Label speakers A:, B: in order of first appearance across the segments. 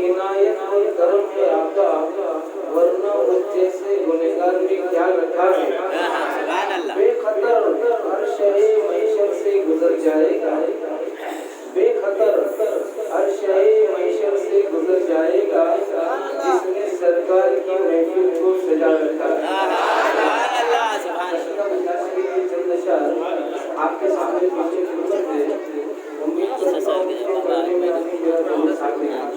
A: इनायत और करम है आपका, वरना मुझ जैसे गुनहगार भी ख्याल रखा है। बेखतर हर शहे मैशर से गुजर जाएगा, बेखतर हर शहे मैशर से गुजर जाएगा, जिसने सरकार की महफिल को सजा रखा है। चंद अशआर आपके सामने पीछे खिदमत है। उम्मीद करता हूँ कि पढ़ने में आपकी मेरा जरूर साथ देगा।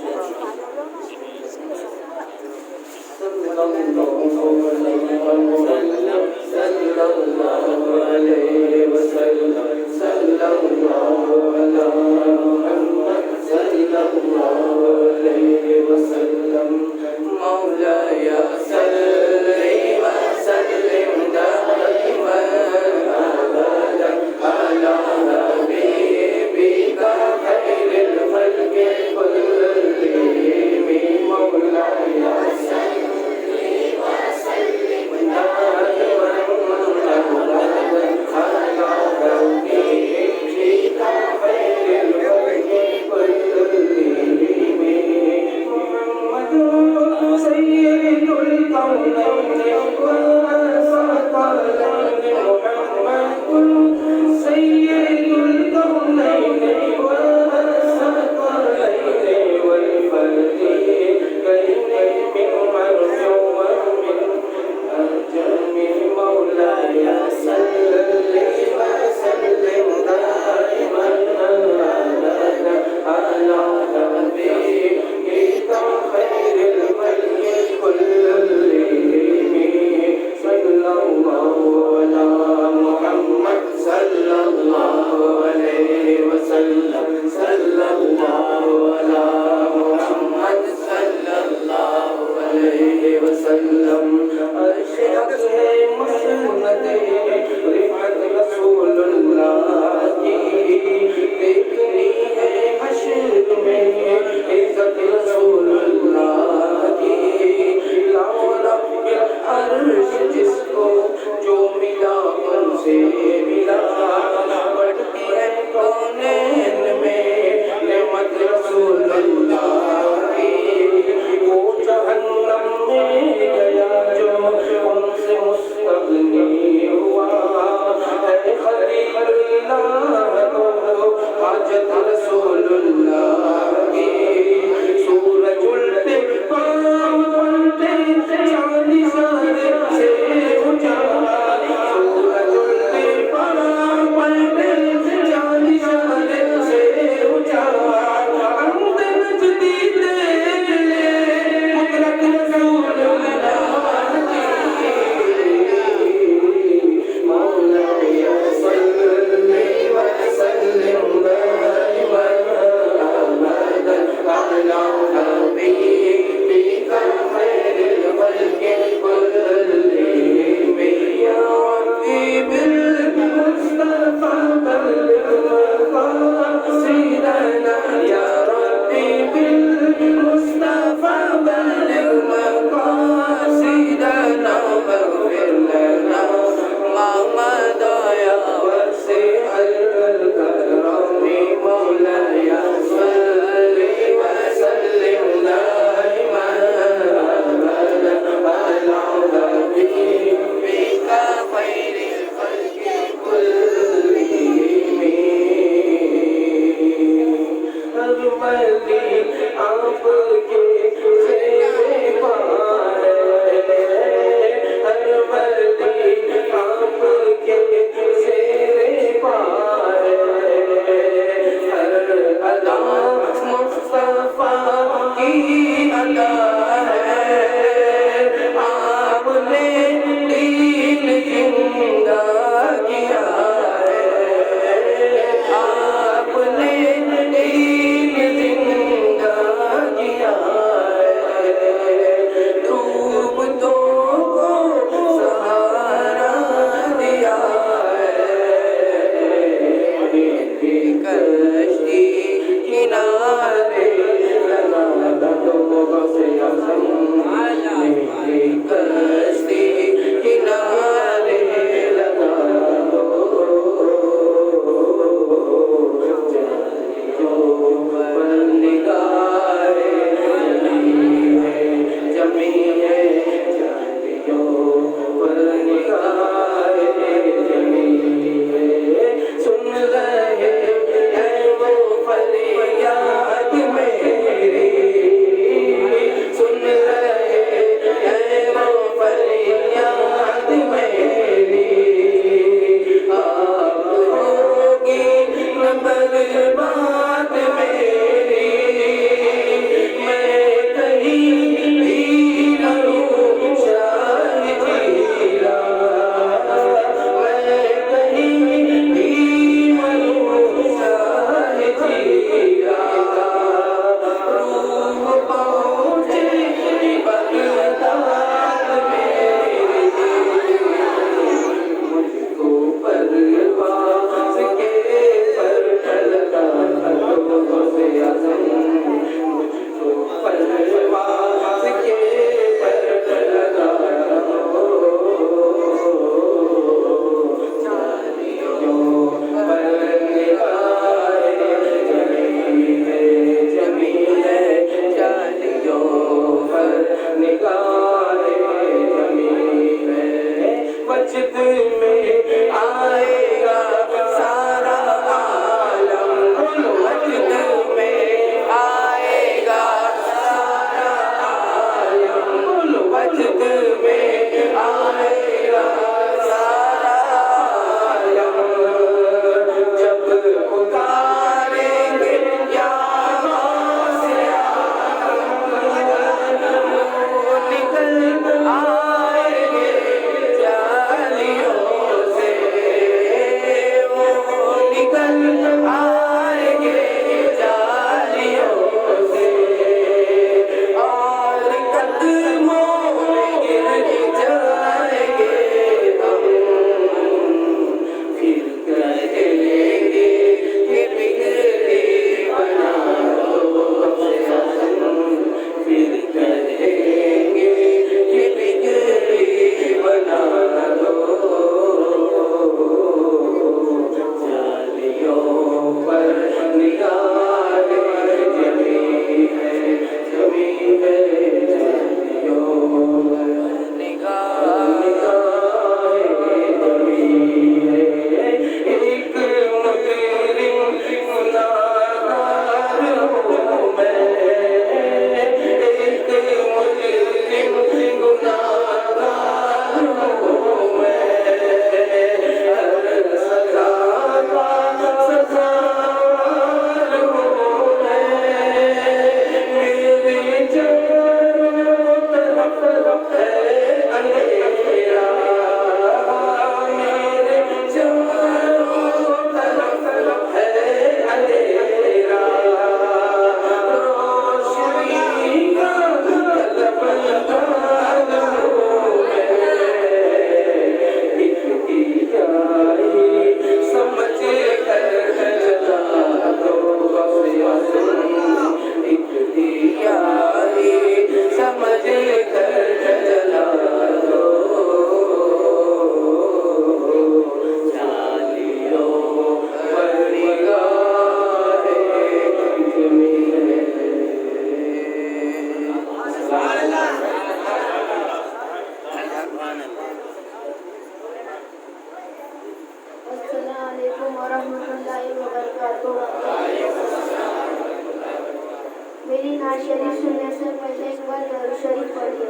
B: नवाज शरीफ सुनने से पहले एक बार दरूद शरीफ पढ़िए।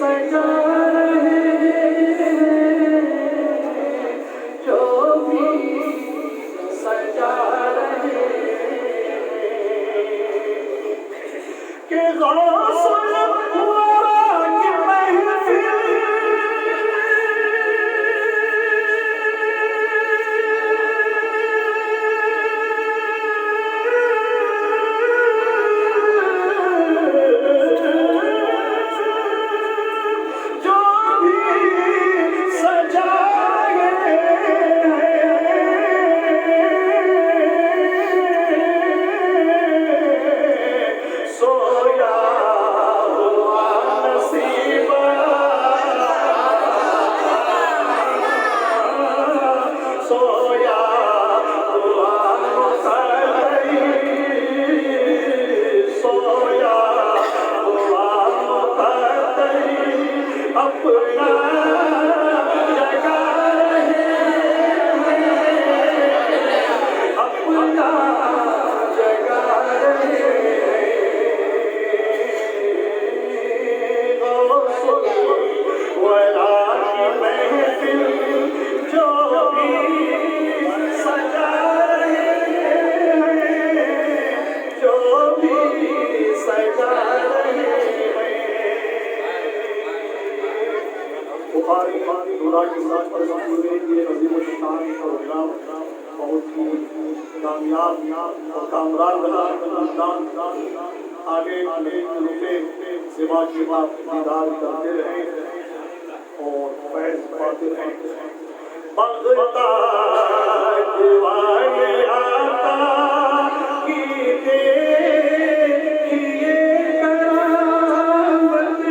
A: सजा रहे हैं, जो भी सजा रहे के गौसल वारा की महफिल जो भी सजाए सोया हुआ नसीबा सोया हुआ मुतलई सोया हुआ मुतलई अपना जगा रहे अपना जगा रहे वला की महफिल जो भी सजा रहे जो भी सजा रहे बुखारी दुरा के साथ पर ये अजीम शान प्रोग्राम बहुत ही कामयाब और कामरान रहा। आगे रुके सेवा की बात दीदार करते रहे और फैज पाते रहे। बगता दीवाने आता की देखिए करामत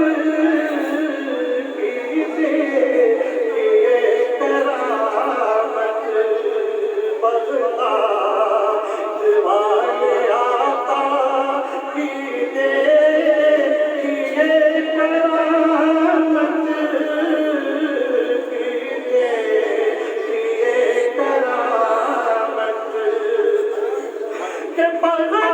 A: की देखिए करामत बगता दीवाने आता की देखिए करामत की देखिए करामत के पर्दा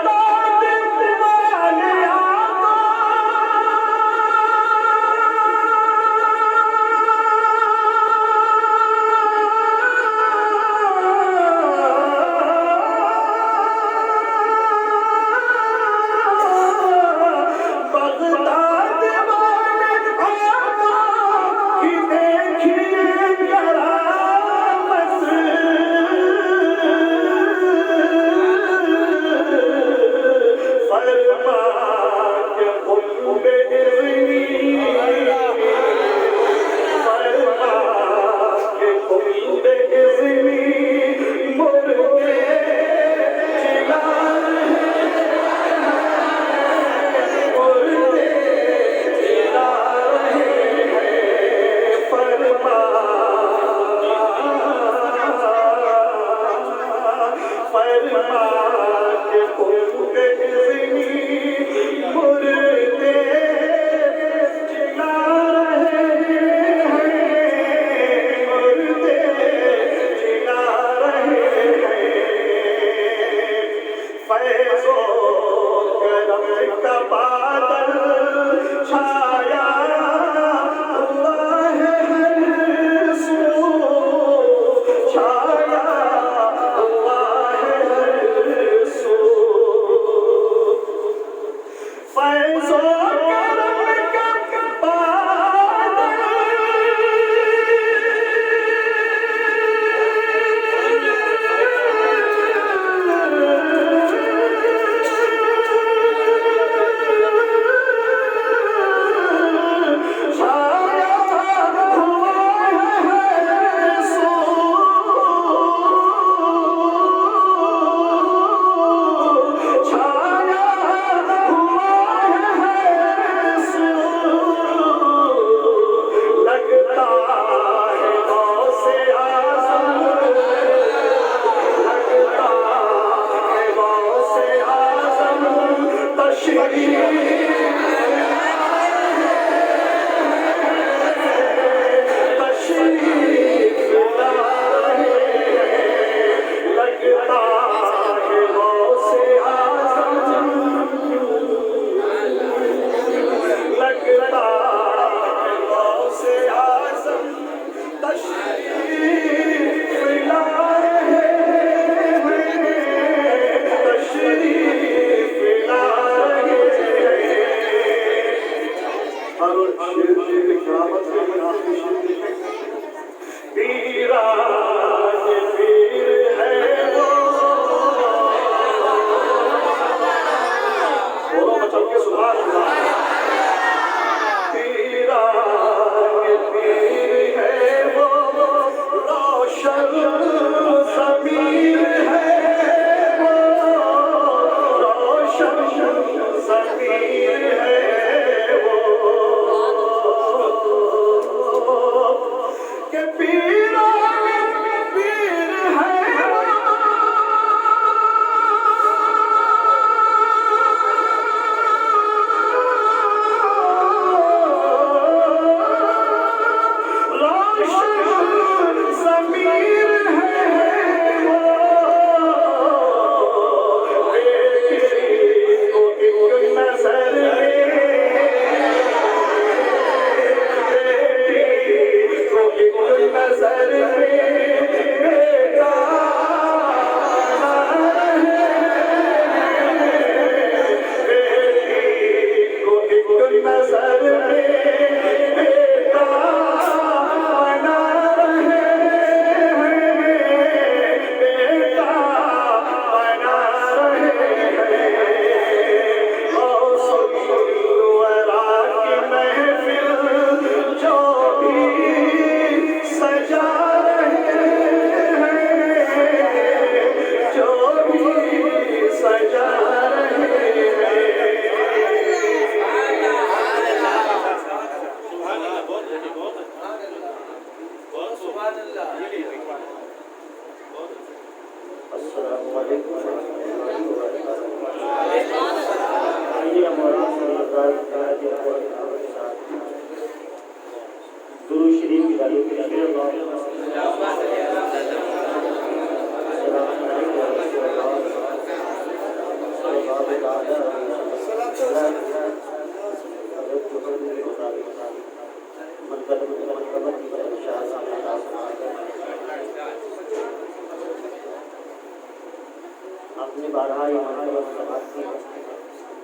A: अपनी बारहा ईमान समाप्ति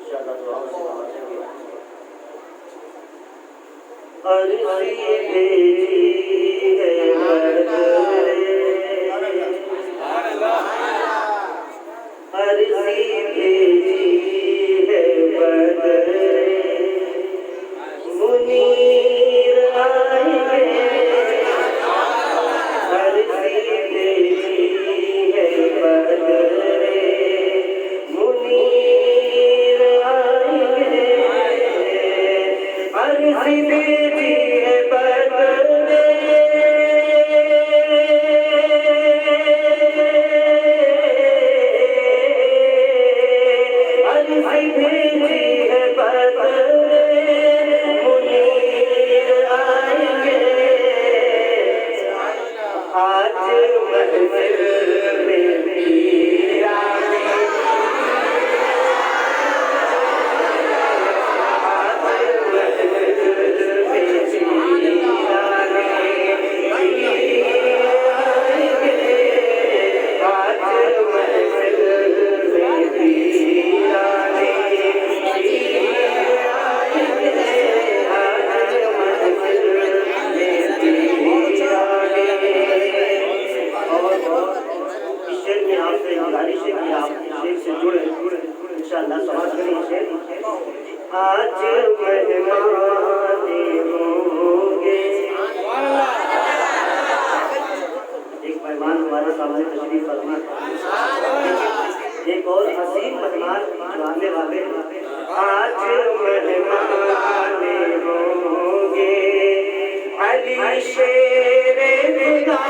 A: इंशाअल्लाह दुआ से पहुंचेंगे। अर्ज़ी भेजी है बदरे, अर्ज़ी भेजी है बदरे, मुनीर आएंगे। अर्ज़ी भेजी है बदरे, मुनीर आएंगे। अर्ज़ी भेजी है बदरे, अर्ज़ी भेजी है बदरे, मुनीर आएंगे। आज महफिल में पीरा आज मेहमान होंगे। एक मेहमान हमारे सामने तशरीफ फरमा, एक और हसीन मेहमान जो आने वाले। आज मेहमान होंगे अली शेरे खुदा,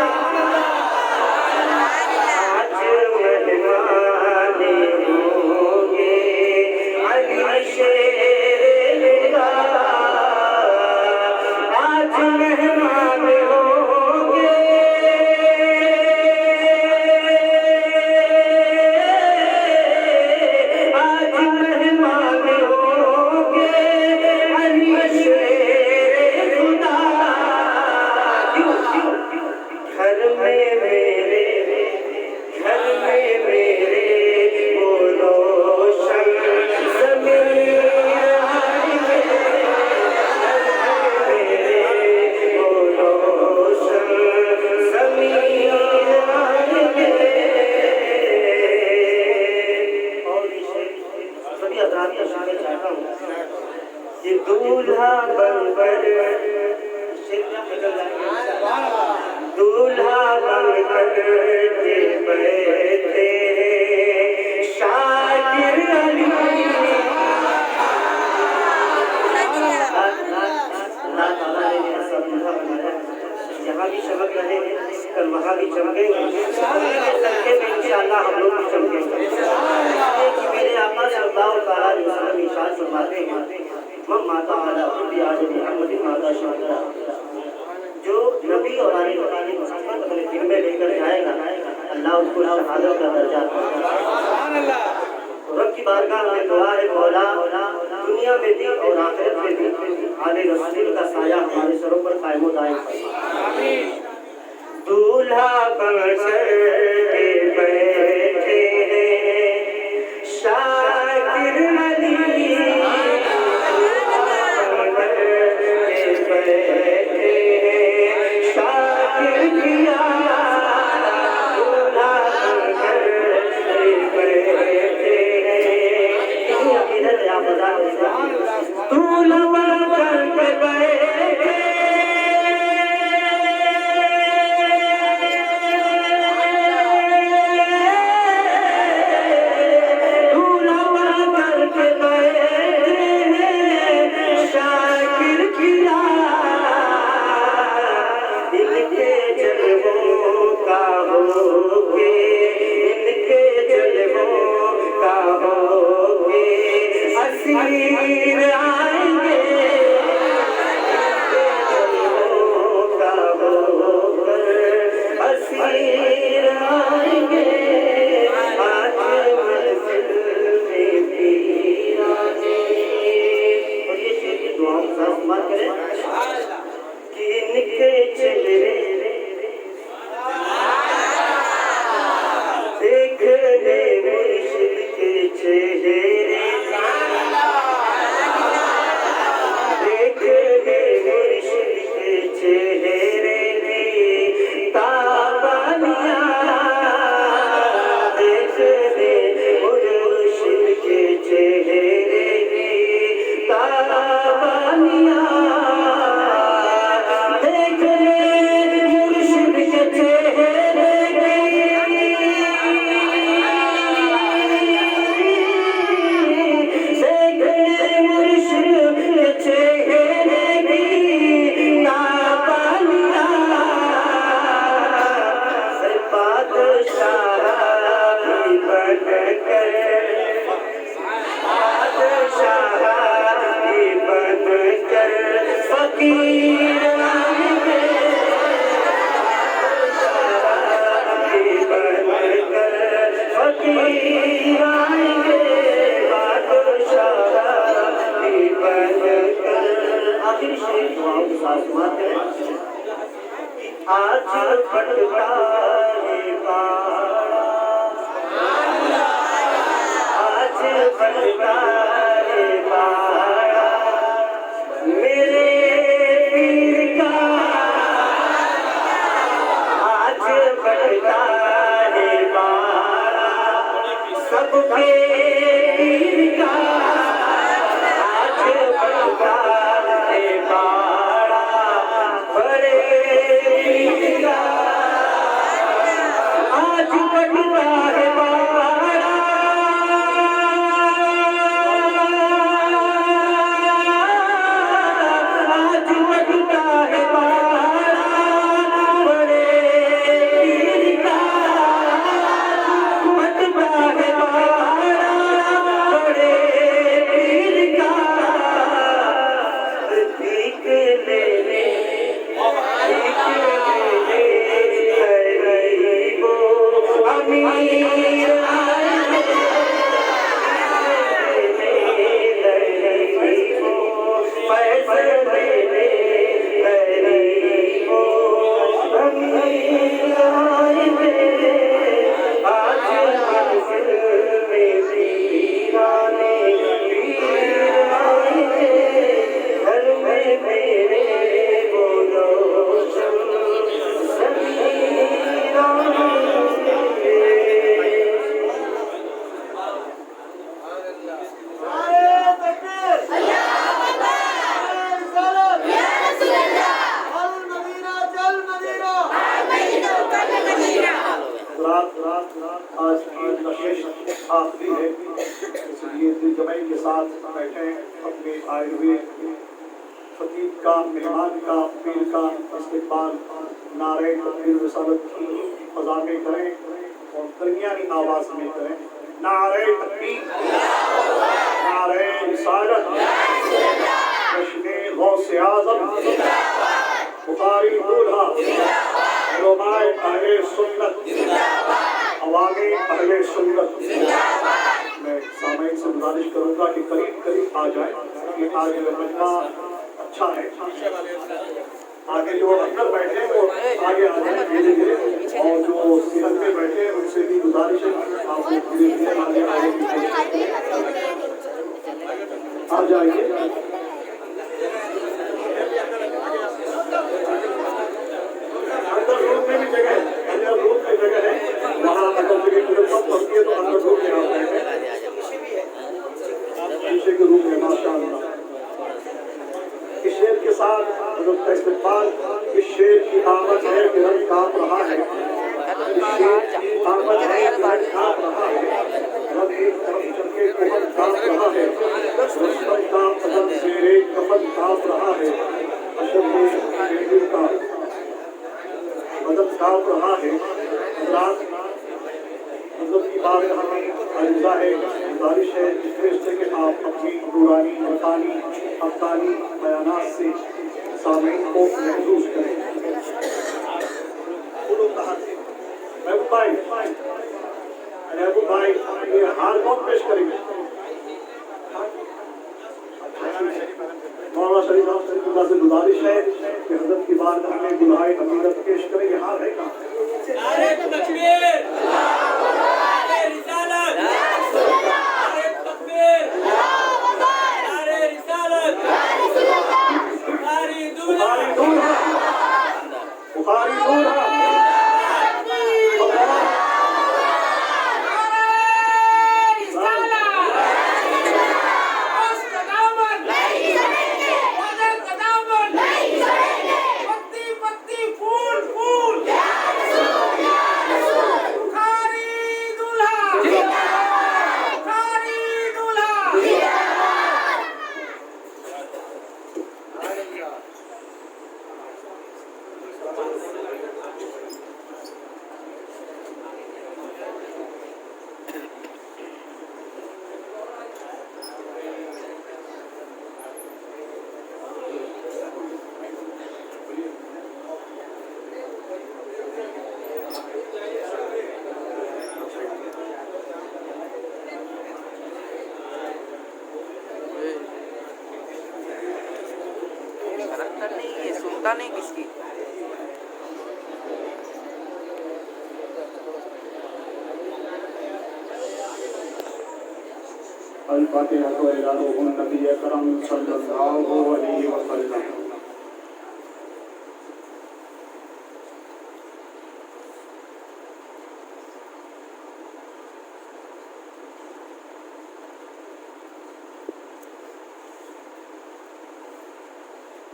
A: आज मेहमान होंगे अली शेरे खुदा, आज मेहमान होंगे। आज मेहमान होंगे
C: कि दूल्हा बनकर दूल्हा बनकर के बैठे शाकिर अली। यहाँ भी चमक रहे हैं, कल वहाँ भी चमकेंगे, सदके में इंशाअल्लाह हम लोग भी चमकेंगे। कि मेरे आका सल्लल्लाहु अलैहि वसल्लम इरशाद फरमाते हैं, मम माता अला कुल्ली आदि मोहम्मद माता शाहिदा, जो नबी और आले नबी मोहम्मद अपने दिल में लेकर जाएगा, अल्लाह उसको शहादत का दर्जा देगा। रब की बारगाह में दुआ है, मौला दुनिया में भी और आखिरत में भी आले रसूल का साया हमारे सरों पर कायम दायम फरमा। दूल्हा बनकर के बैठे शाकिर अली, शाकिर किया दूल्हा बनकर के बैठे। इधर आप बता दूल्हा बनकर के बैठे
D: खतीब का, मेहमान का, पीर का इस्तेमाल नारे तकबीर रिसालत की फजा में करें और दरमियानी आवाज में करें। नारे तकबीर, नारे रिसालत, जश्ने गौसे आज़म, बुखारी दूल्हा, उलमाए अहले सुन्नत, अवामे अहले सुन्नत। मैं सामईन से गुजारिश करूंगा कि करीब करीब आ जाए, कि आज मजमा अच्छा है। आगे जो अंदर बैठे हैं वो आगे आ जाए धीरे धीरे, और जो सीरत में बैठे हैं उनसे भी गुजारिश है आप धीरे धीरे आगे आ जाइए। अंदर रूम में भी जगह है, अंदर रूम में जगह है, वहाँ अंदर जगह पूरे सब पड़ती है तो अंदर रूम में आप बैठे, पीछे के रूम में माशाअल्लाह। इस शेर के साथ का इस्तेमाल, इस शेर की आमद है कि रंग कांप रहा है, इस शेर की आमद है कि रंग कांप रहा है, रंग एक तरफ चलके कुहन कांप रहा है, दुश्मन का कदम से एक कफन कांप रहा है, अशर में बेदिल का कदम कांप रहा है। रात मतलब की बात हमें अर्जा है, गुजारिश है इस तरह से कि आप अपनी नूरानी मकानी अफसानी बयानात से सामईन को महसूस करें। महबूब भाई ये हार कौन पेश करेंगे? मौलाना शरीफ अल्लाह से गुजारिश है कि हजरत की बारगाह में गुनाहे अमीरत पेश करें। ये हार है कहाँ?
E: नारे तकबीर, नारे रिसालत, नारे तकबीर, नारे रिसालत, बुखारी दूल्हा,
D: बुखारी दूल्हा,
F: नहीं किसकी
D: अल-फातिहा तो इलाहुन नबी करम सल्लल्लाहु अलैहि वसल्लम।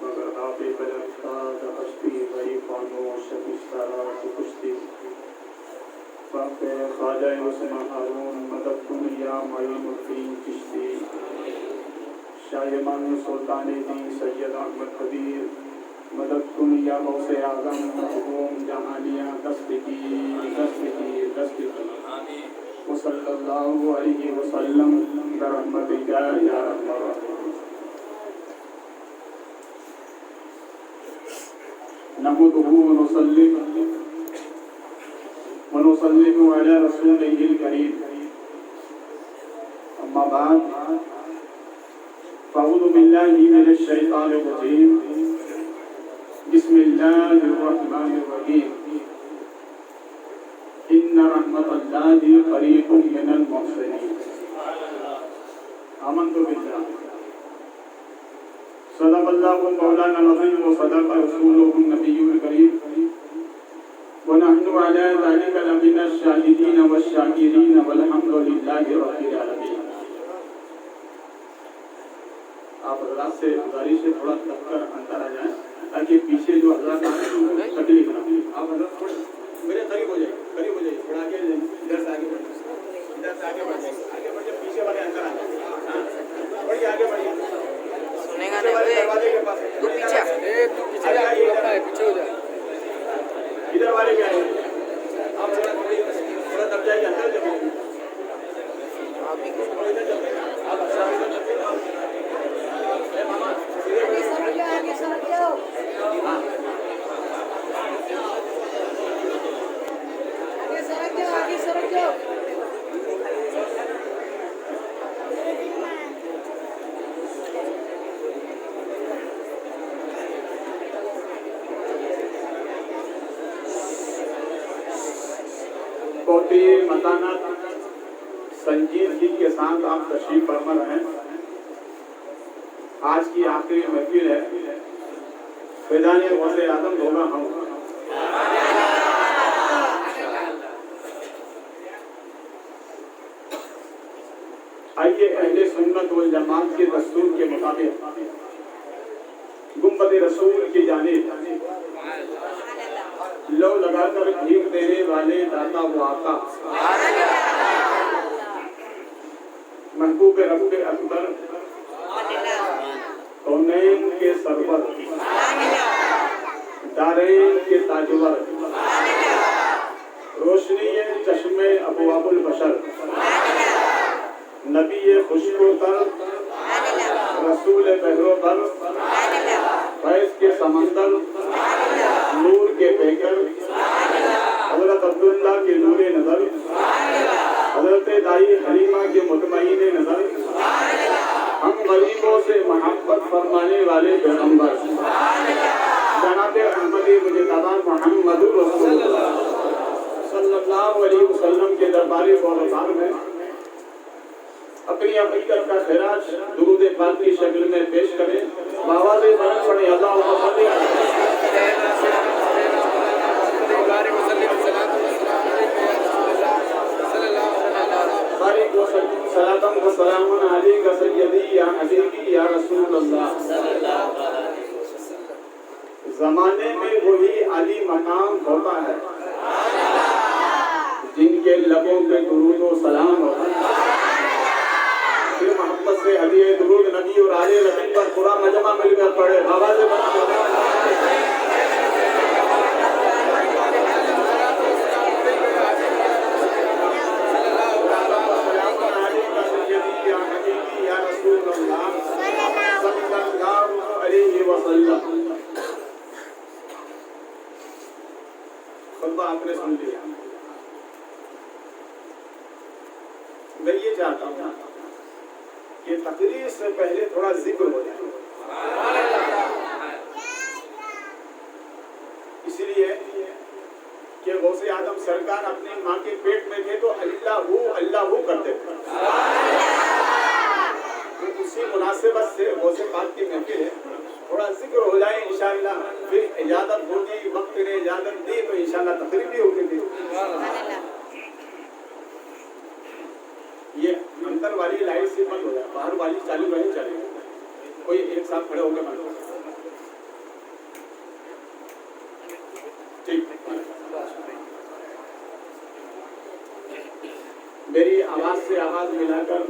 D: मगर आप बलता हस्ती वही खामोश बिस्तरा से कुश्ती ख्वाजा उस्मान हारून मदद दुनिया मईनुद्दीन चिश्ती शायमान सुल्तान दी सैयद अहमद कबीर मदद दुनिया गौसे आज़म महबूब जहानिया दस्त की सल्लल्लाहु अलैहि वसल्लम रहमतिका या रहमान। नहमदुहु व नुसल्लिमु अला रसूलिहिल करीम। अम्मा बाद फ़अऊज़ु बिल्लाहि मिनश शैतानिर रजीम। बिस्मिल्लाहिर रहमानिर रहीम। इन्ना रहमतल्लाहि क़रीबुम मिनल मुहसिनीन। आमन्तु बिल्लाह सदक़ल्लाहु मौलाना अज़ीम व सदक़ रसूलुहुन नबियुल करीम व नहनु अला ज़ालिका लमिनश शाहिदीन व शाकिरीन वल्हम्दुलिल्लाहि रब्बिल आलमीन। आप हज़रात से गुजारिश है थोड़ा कर अंदर आ जाए ताकि पीछे जो हज़रात आ रहे हैं उनको तकलीफ ना हो। आप हज़रात थोड़े मेरे करीब हो जाइए थोड़ा आगे इधर से आगे बढ़िए आगे बढ़िए पीछे वाले अंदर आ जाए। हाँ बढ़िए आगे बढ़िए।
F: सुनेगा नहीं बे। तू पीछे आ।
E: पीछे हो जा।
D: इधर वाले क्या है? आप थोड़ा दब जाइए अंदर जब
F: अभी
D: बहुत ही मताना संजीदगी के साथ आप तशरीफ फरमा रहे हैं। आज की आखिरी महफिल है। फैजाने वज़े आदम होगा हम। आइए अहले सुन्नत वल जमात के दस्तूर के मुताबिक गुंबद रसूल की जानिब लो लगाकर भीख देने वाले दाता वो आका महबूब रब अकबर कौनैन के सरवर दारैन के ताजवर रोशनी चश्मे अबवाबुल बशर नबी खुशबू तर रसूल बहरो बर फैज के समंदर नूर के बेकर हजरत अब्दुल्ला के नूरे नजर हजरत दाई हलीमा के मुतमईने नजर हम गरीबों से मोहब्बत फरमाने वाले पैगंबर जनाब अहमदी मुजतबा मुहम्मदुर रसूलुल्लाह सल्लल्लाहु अलैहि वसल्लम के दरबार फ़ौरदार में अपनी अक़ीदत का खिराज दुरूद पाक की शक्ल में पेश करें। आवाज़ बुलंद पढ़े अल्लाहुम्मा सल्ली सलातम व सलामुन अलैका सय्यदी या हबीबी या रसूल अल्लाह। ज़माने में वही अली मकाम होता है जिनके लबों पे दुरूद व सलाम होता है। फिर मोहब्बत से हदीए दुरूद नबी और आले रसूल पर पूरा मजमा मिलकर पढ़े। आवाज़ आपने सुन लिया। मैं ये चाहता हूँ कि तकरीर से पहले थोड़ा जिक्र हो जाए, इसलिए कि गौसे आदम सरकार अपनी माँ के पेट में थे तो अल्लाह करते थे। तो उसी मुनासिबत से गौसे पाक की महफिल है, थोड़ा जिक्र हो जाए इंशाअल्लाह। फिर इजाजत होगी, वक्त ने इजाजत दी तो इंशाअल्लाह तकरीर भी होगी। ये अंदर वाली लाइट से बंद हो जाए, बाहर वाली चालू रही चलेगी। कोई एक साथ खड़े होकर बंद हो। ठीक, मेरी आवाज से आवाज मिलाकर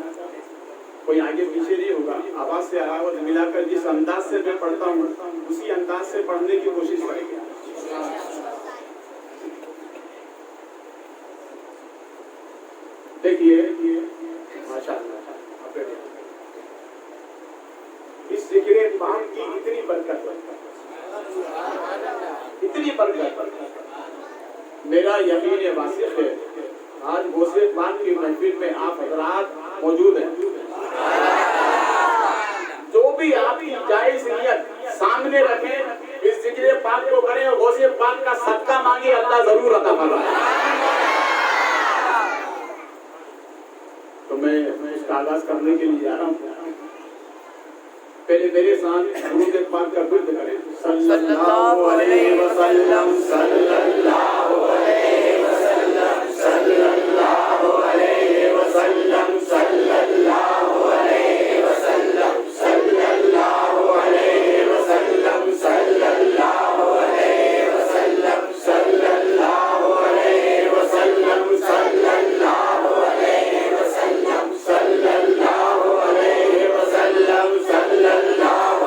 D: कोई आगे पीछे नहीं होगा। आवाज से आवाज मिलाकर जिस अंदाज से मैं पढ़ता हूँ उसी अंदाज से पढ़ने की कोशिश करेंगे। देखिए माशाअल्लाह, इस जिक्र पाक की इतनी बरकत, इतनी बरकत, मेरा यकीन वासिफ है। आज गौसे पाक की महफिल में आप हजरात मौजूद हैं। जो भी आपकी जायज नियत सामने रखें, इस जिक्र पाक को करें और गौसे पाक का सदका मांगे, अल्लाह जरूर अता फरमाएगा। तो मैं इसका आगाज करने के लिए जा रहा हूँ। पहले मेरे साथ दुरूद पाक का विर्द करें। सल्लल्लाहु अलैहि वसल्लम, सल्लल्लाहु अलैहि वसल्लम, सल्लल्लाहु अलैहि वसल्लम, सल्लल्लाहु अलैहि वसल्लम, सल्लल्लाहु अलैहि वसल्लम, सल्लल्लाहु अलैहि वसल्लम, सल्लल्लाहु अलैहि वसल्लम, सल्लल्लाहु अलैहि वसल्लम, सल्लल्लाहु अलैहि वसल्लम, सल्लल्लाहु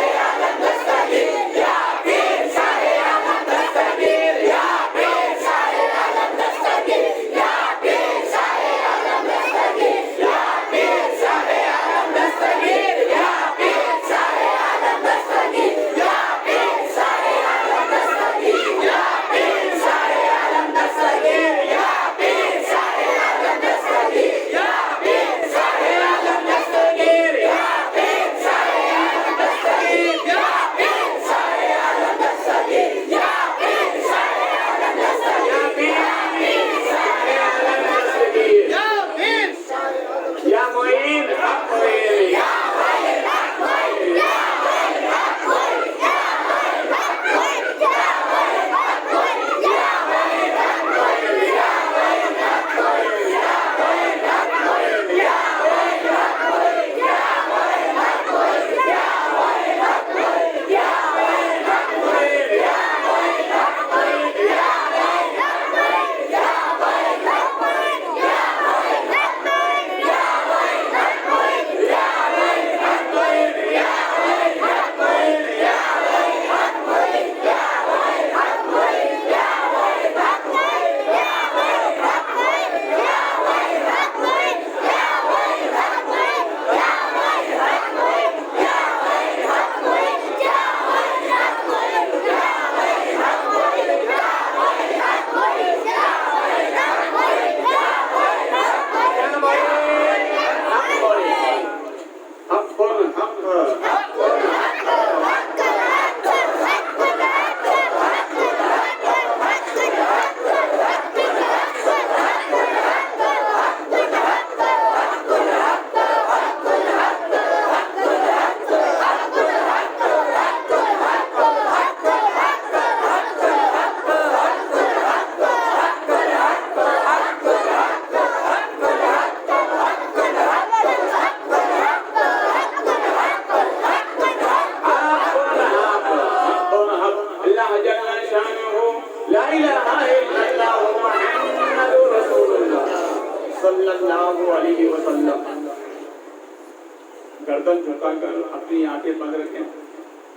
G: कर अपनी आंखें बंद रखें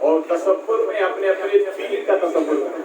G: और तसव्वुर में अपने अपने फील का तसव्वुर करें।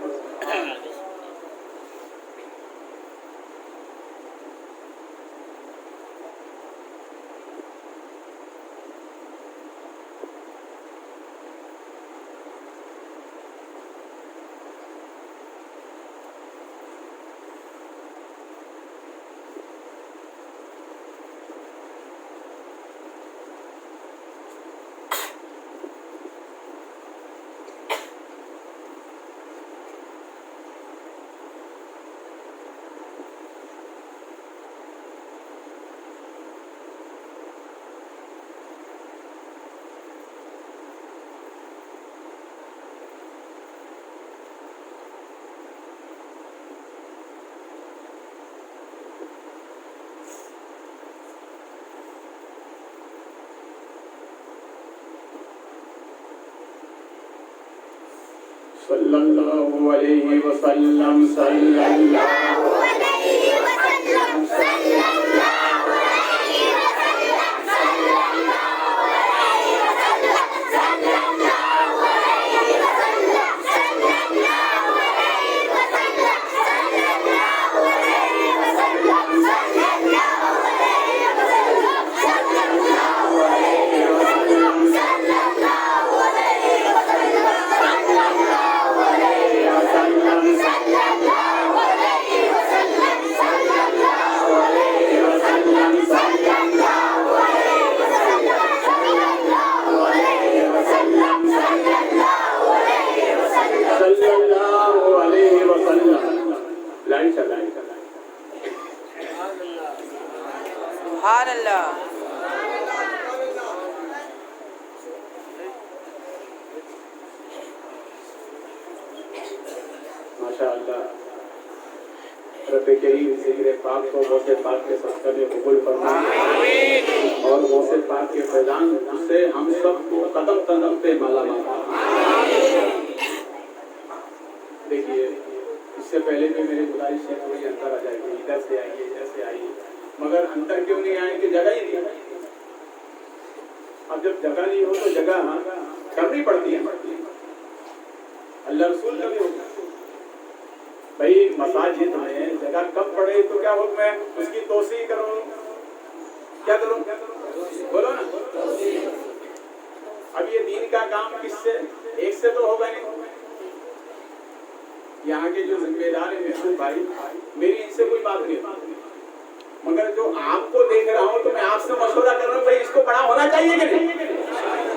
G: सल्लल्लाहु अलैहि वसल्लम सल्लल्लाहु अलैहि वसल्लम सल्लल्लाहु अलैहि वसल्लम सल्लल्लाहु अलैहि वसल्लम सल्लल्लाहु अलैहि वसल्लम सल्लल्लाहु अलैहि वसल्लम सल्लल्लाहु अलैहि वसल्लम सल्लल्लाहु अलैहि वसल्लम सल्लल्लाहु अलैहि वसल्लम सल्लल्लाहु अलैहि
F: सुभान अल्लाह।
G: माशाअल्लाह रब्बे करीम ज़िक्र पाक को मौसे पाक के सदक़े में कबूल फरमाए और मौसे पाक के फैज़ान से हम सबको कदम कदम पे मालामाल। देखिए इससे पहले भी मेरी गुजारिश है थोड़ी अंदर आ जाएगी, इधर से आइए इधर से आइए, मगर अंदर क्यों नहीं आएंगे, जगह ही नहीं। अब जब जगह नहीं हो तो जगह करनी पड़ती है। अल्लाह रसूल का भी होता है भाई मसाजिद में जगह कम पड़े तो क्या हुक्म है, उसकी तोसी करो। क्या करो बोलो ना। अब ये दीन का काम किससे, एक से तो होगा नहीं। यहाँ के जो जिम्मेदार है महबूब भाई, मेरी इनसे कोई बात नहीं, मगर जो आपको देख रहा हूँ तो मैं आपसे मशवरा कर रहा हूँ भाई इसको बड़ा होना चाहिए कि नहीं।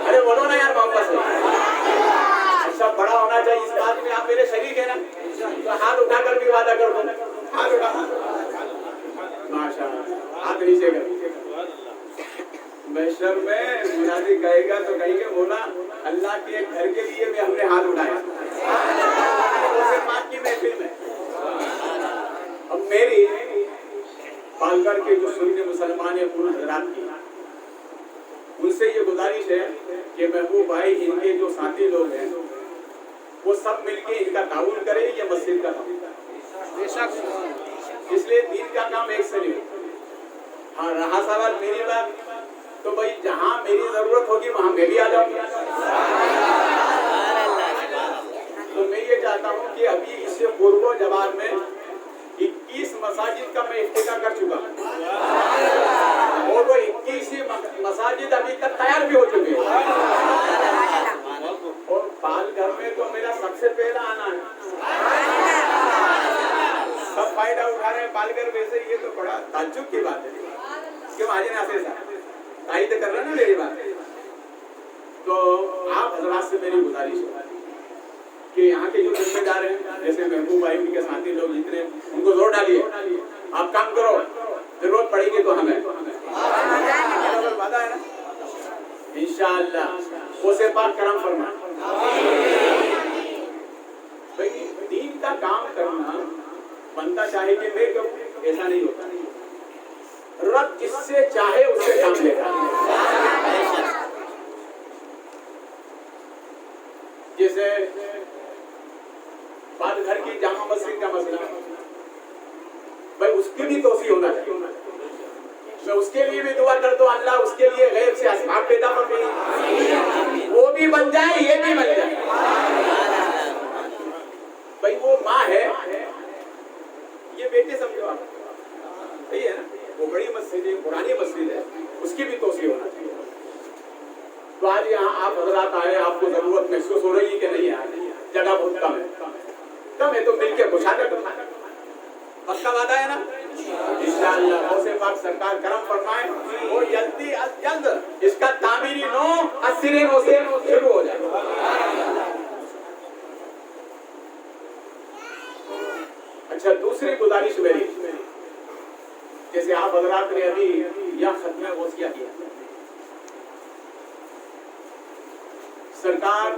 G: अरे बोलो ना यार मोहब्बत से, सब बड़ा होना चाहिए। इस बात में आप मेरे शरीक है ना, तो हाथ उठाकर भी वादा कर दो। हाथ उठा, माशाअल्लाह, हाथ नीचे कर। महशर में मुनादी कहेगा तो कहेंगे बोला अल्लाह के एक घर के लिए भी हमने हाथ उठाया बात की महफिल में। अब मेरी पालकर के जो सुन्नी मुसलमान है पूर्ण हजरात की, उनसे ये गुजारिश है कि महबूब भाई इनके जो साथी लोग हैं वो सब मिलके इनका ताउन करें, ये मस्जिद का बेशक, इसलिए दीन का काम एक से नहीं। हाँ रहा सवाल मेरी बात, तो भाई जहाँ मेरी जरूरत होगी वहाँ मैं भी आ जाऊंगा। तो मैं ये चाहता हूँ कि अभी इससे पूर्व जवाब में 21 मसाजिद का मैं इफ्तिताह कर चुका और वो 21 मसाजिद अभी तक तैयार भी हो चुके हैं। और पाल घर में तो मेरा सबसे पहला आना है, सब फायदा उठा रहे हैं पालघर में से। ये तो बड़ा ताज्जुब की बात है कि महाजन ऐसे ताई तो कर रहे ना मेरी बात। तो आप हजरात से मेरी गुजारिश है कि यहाँ के जो जिम्मेदार हैं जैसे महबूब भाई उनके साथी लोग जितने, उनको जोर डालिए, आप काम करो, जरूरत पड़ेगी तो हमें वादा है ना इंशाअल्लाह उसे पाक करम फरमा। भाई दीन का काम करना बनता चाहे कि मैं करूं, ऐसा नहीं होता। रब जिससे चाहे उससे काम लेगा। जैसे बात घर की जामा मस्जिद का मसला, भाई उसकी भी तोसी होना चाहिए। मैं उसके लिए भी दुआ करता हूँ, अल्लाह उसके लिए गैब से असबाब पैदा कर दे, वो भी बन जाए, ये भी बन जाए। भाई वो माँ है, ये बेटे समझो आप, सही है ना? वो बड़ी मस्जिद है, पुरानी मस्जिद है, उसकी भी तोसी होना चाहिए। तो आज यहाँ आप हजरात आए, आपको जरूरत महसूस हो रही है कि नहीं है? जगह बहुत कम है तो मिलके मुशावरा करो। पक्का वादा है ना? इंशाअल्लाह गौसे पाक सरकार करम फरमाए और जल्दी अज जल्द इसका तामीरी नो अस्सिरे नो से शुरू हो जाए। अच्छा, दूसरी गुजारिश मेरी, जैसे आप हजरात ने अभी यह खत्म गौसिया किया, सरकार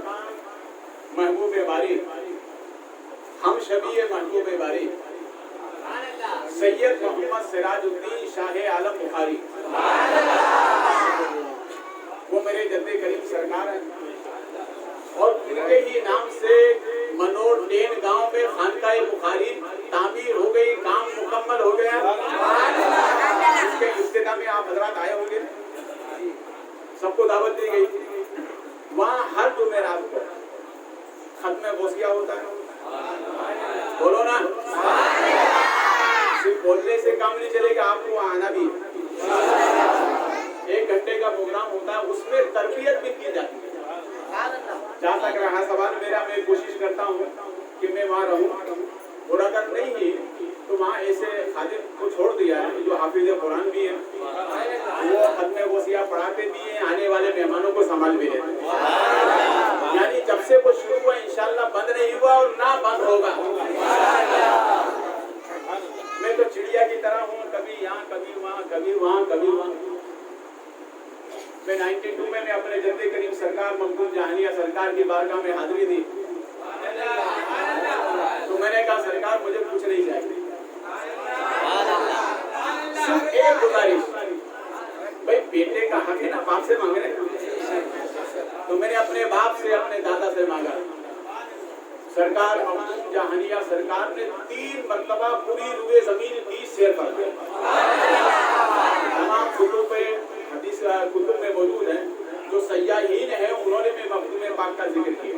G: महबूब बारी, हम शबीए महबूब बारी सैयद मोहम्मद सिराजुद्दीन शाह आलम बुखारी, वो मेरे जद्दे करीम सरकार हैं और उनके ही नाम से मनोर डेन गांव में खानकाए बुखारी तामीर हो गई, काम मुकम्मल हो गया। इसके इफ्तिताह में आप हजरात आए होंगे, सबको दावत दी गई। वहाँ हर जुमेरात को खत्म गौसिया होता है, बोलो ना? सिर्फ बोलने से काम नहीं चलेगा, आपको आना भी। 1 घंटे का प्रोग्राम होता है, उसमें तरबियत भी की जाती है। जहाँ तक रहा सवाल मेरा, मैं कोशिश करता हूँ कि मैं वहाँ रहूँ, और अगर नहीं है तो वहाँ ऐसे खादिम को छोड़ दिया है जो हाफिज कुरान भी है, वो खत्म गौसिया पढ़ाते भी हैं, आने वाले मेहमानों को संभाल भी लेते हैं। यानी जब से वो शुरू हुआ इंशाल्लाह बंद नहीं हुआ और ना बंद होगा। मैं तो चिड़िया की तरह हूँ, कभी यहाँ कभी वहाँ, कभी वहाँ कभी वहाँ। मैं 92 में अपने जद्दे करीम सरकार मखदूम जहानिया सरकार की बारगाह में हाजिरी दी, तो मैंने कहा सरकार मुझे कुछ नहीं चाहिए, सिर्फ एक गुजारिश, भाई बेटे का हक है ना, बाप से मांग रहे। तो मैंने अपने बाप से, अपने दादा से मांगा। सरकार मखदूम जहानिया सरकार ने 3 मरतबा पूरी रुए जमीन की शेयर कर दी। तमाम कुतुब हदीस कुतुब में मौजूद है, जो सय्याहीन है उन्होंने भी मखदूम पाक का जिक्र किया।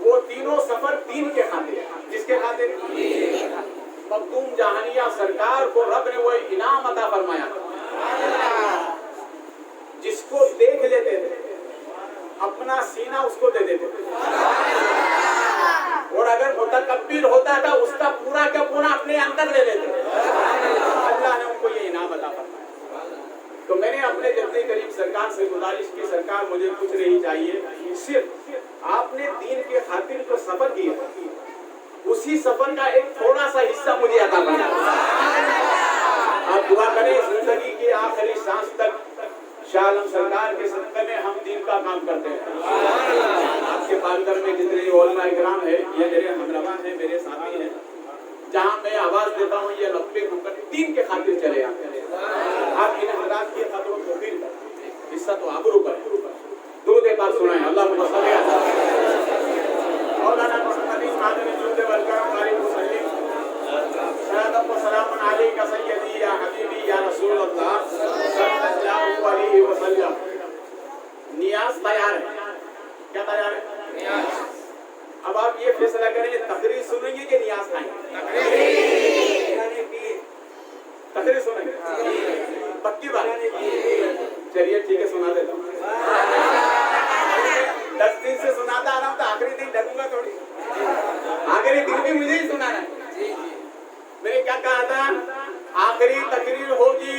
G: वो तीनों सफर 3 के खातिर, जिसके खातिर मखदूम जहानिया सरकार को रब ने वो इनाम अता फरमाया, जिसको देख लेते थे अपना सीना उसको दे देते थे, और अगर मुतकब्बिर होता था उसका पूरा का पूरा अपने अंदर ले लेते थे। अल्लाह ने उनको ये इनाम अता फरमाया। तो मैंने अपने जद्दे करीम सरकार से गुजारिश की, सरकार मुझे कुछ नहीं चाहिए, सिर्फ आपने दीन के खातिर जो सफर किया उसी सफर का एक थोड़ा सा हिस्सा मुझे अता फरमा। आप दुआ करें जिंदगी के आखिरी सांस तक शाह आलम सरकार के सदक़े में हम दीन का काम करते हैं। आपके पालघर में जितने उलमा इकराम है, ये मेरे हमरवा हैं, मेरे साथी हैं, जहाँ मैं आवाज देता हूँ ये लब्बे होकर दीन के खातिर चले आते हैं। आप इन हजरात की खबरों को फिर हिस्सा तो आबरू पर दूध एक बार सुनाए। अल्लाह मौलाना मुस्तफी मादनी जुल्द वलकरम वाली मुसल्लिम सलाम व सलाम अलैका सय्यदी या हबीबी या रसूल अल्लाह सल्लल्लाहु अलैहि वसल्लम। नियाज तैयार है, क्या तैयार है? नियाज। अब आप ये फैसला करें तकरीर सुनेंगे कि नियाज खाएंगे? तकरीर सुनेंगे, पक्की बात? चलिए ठीक है, सुना देता हूँ। 10 दिन से सुनाता आ रहा हूँ, तो आखिरी दिन डरूंगा थोड़ी, आखिरी दिन भी मुझे ही सुनाना है। मैंने क्या कहा था? आखिरी तकरीर होगी,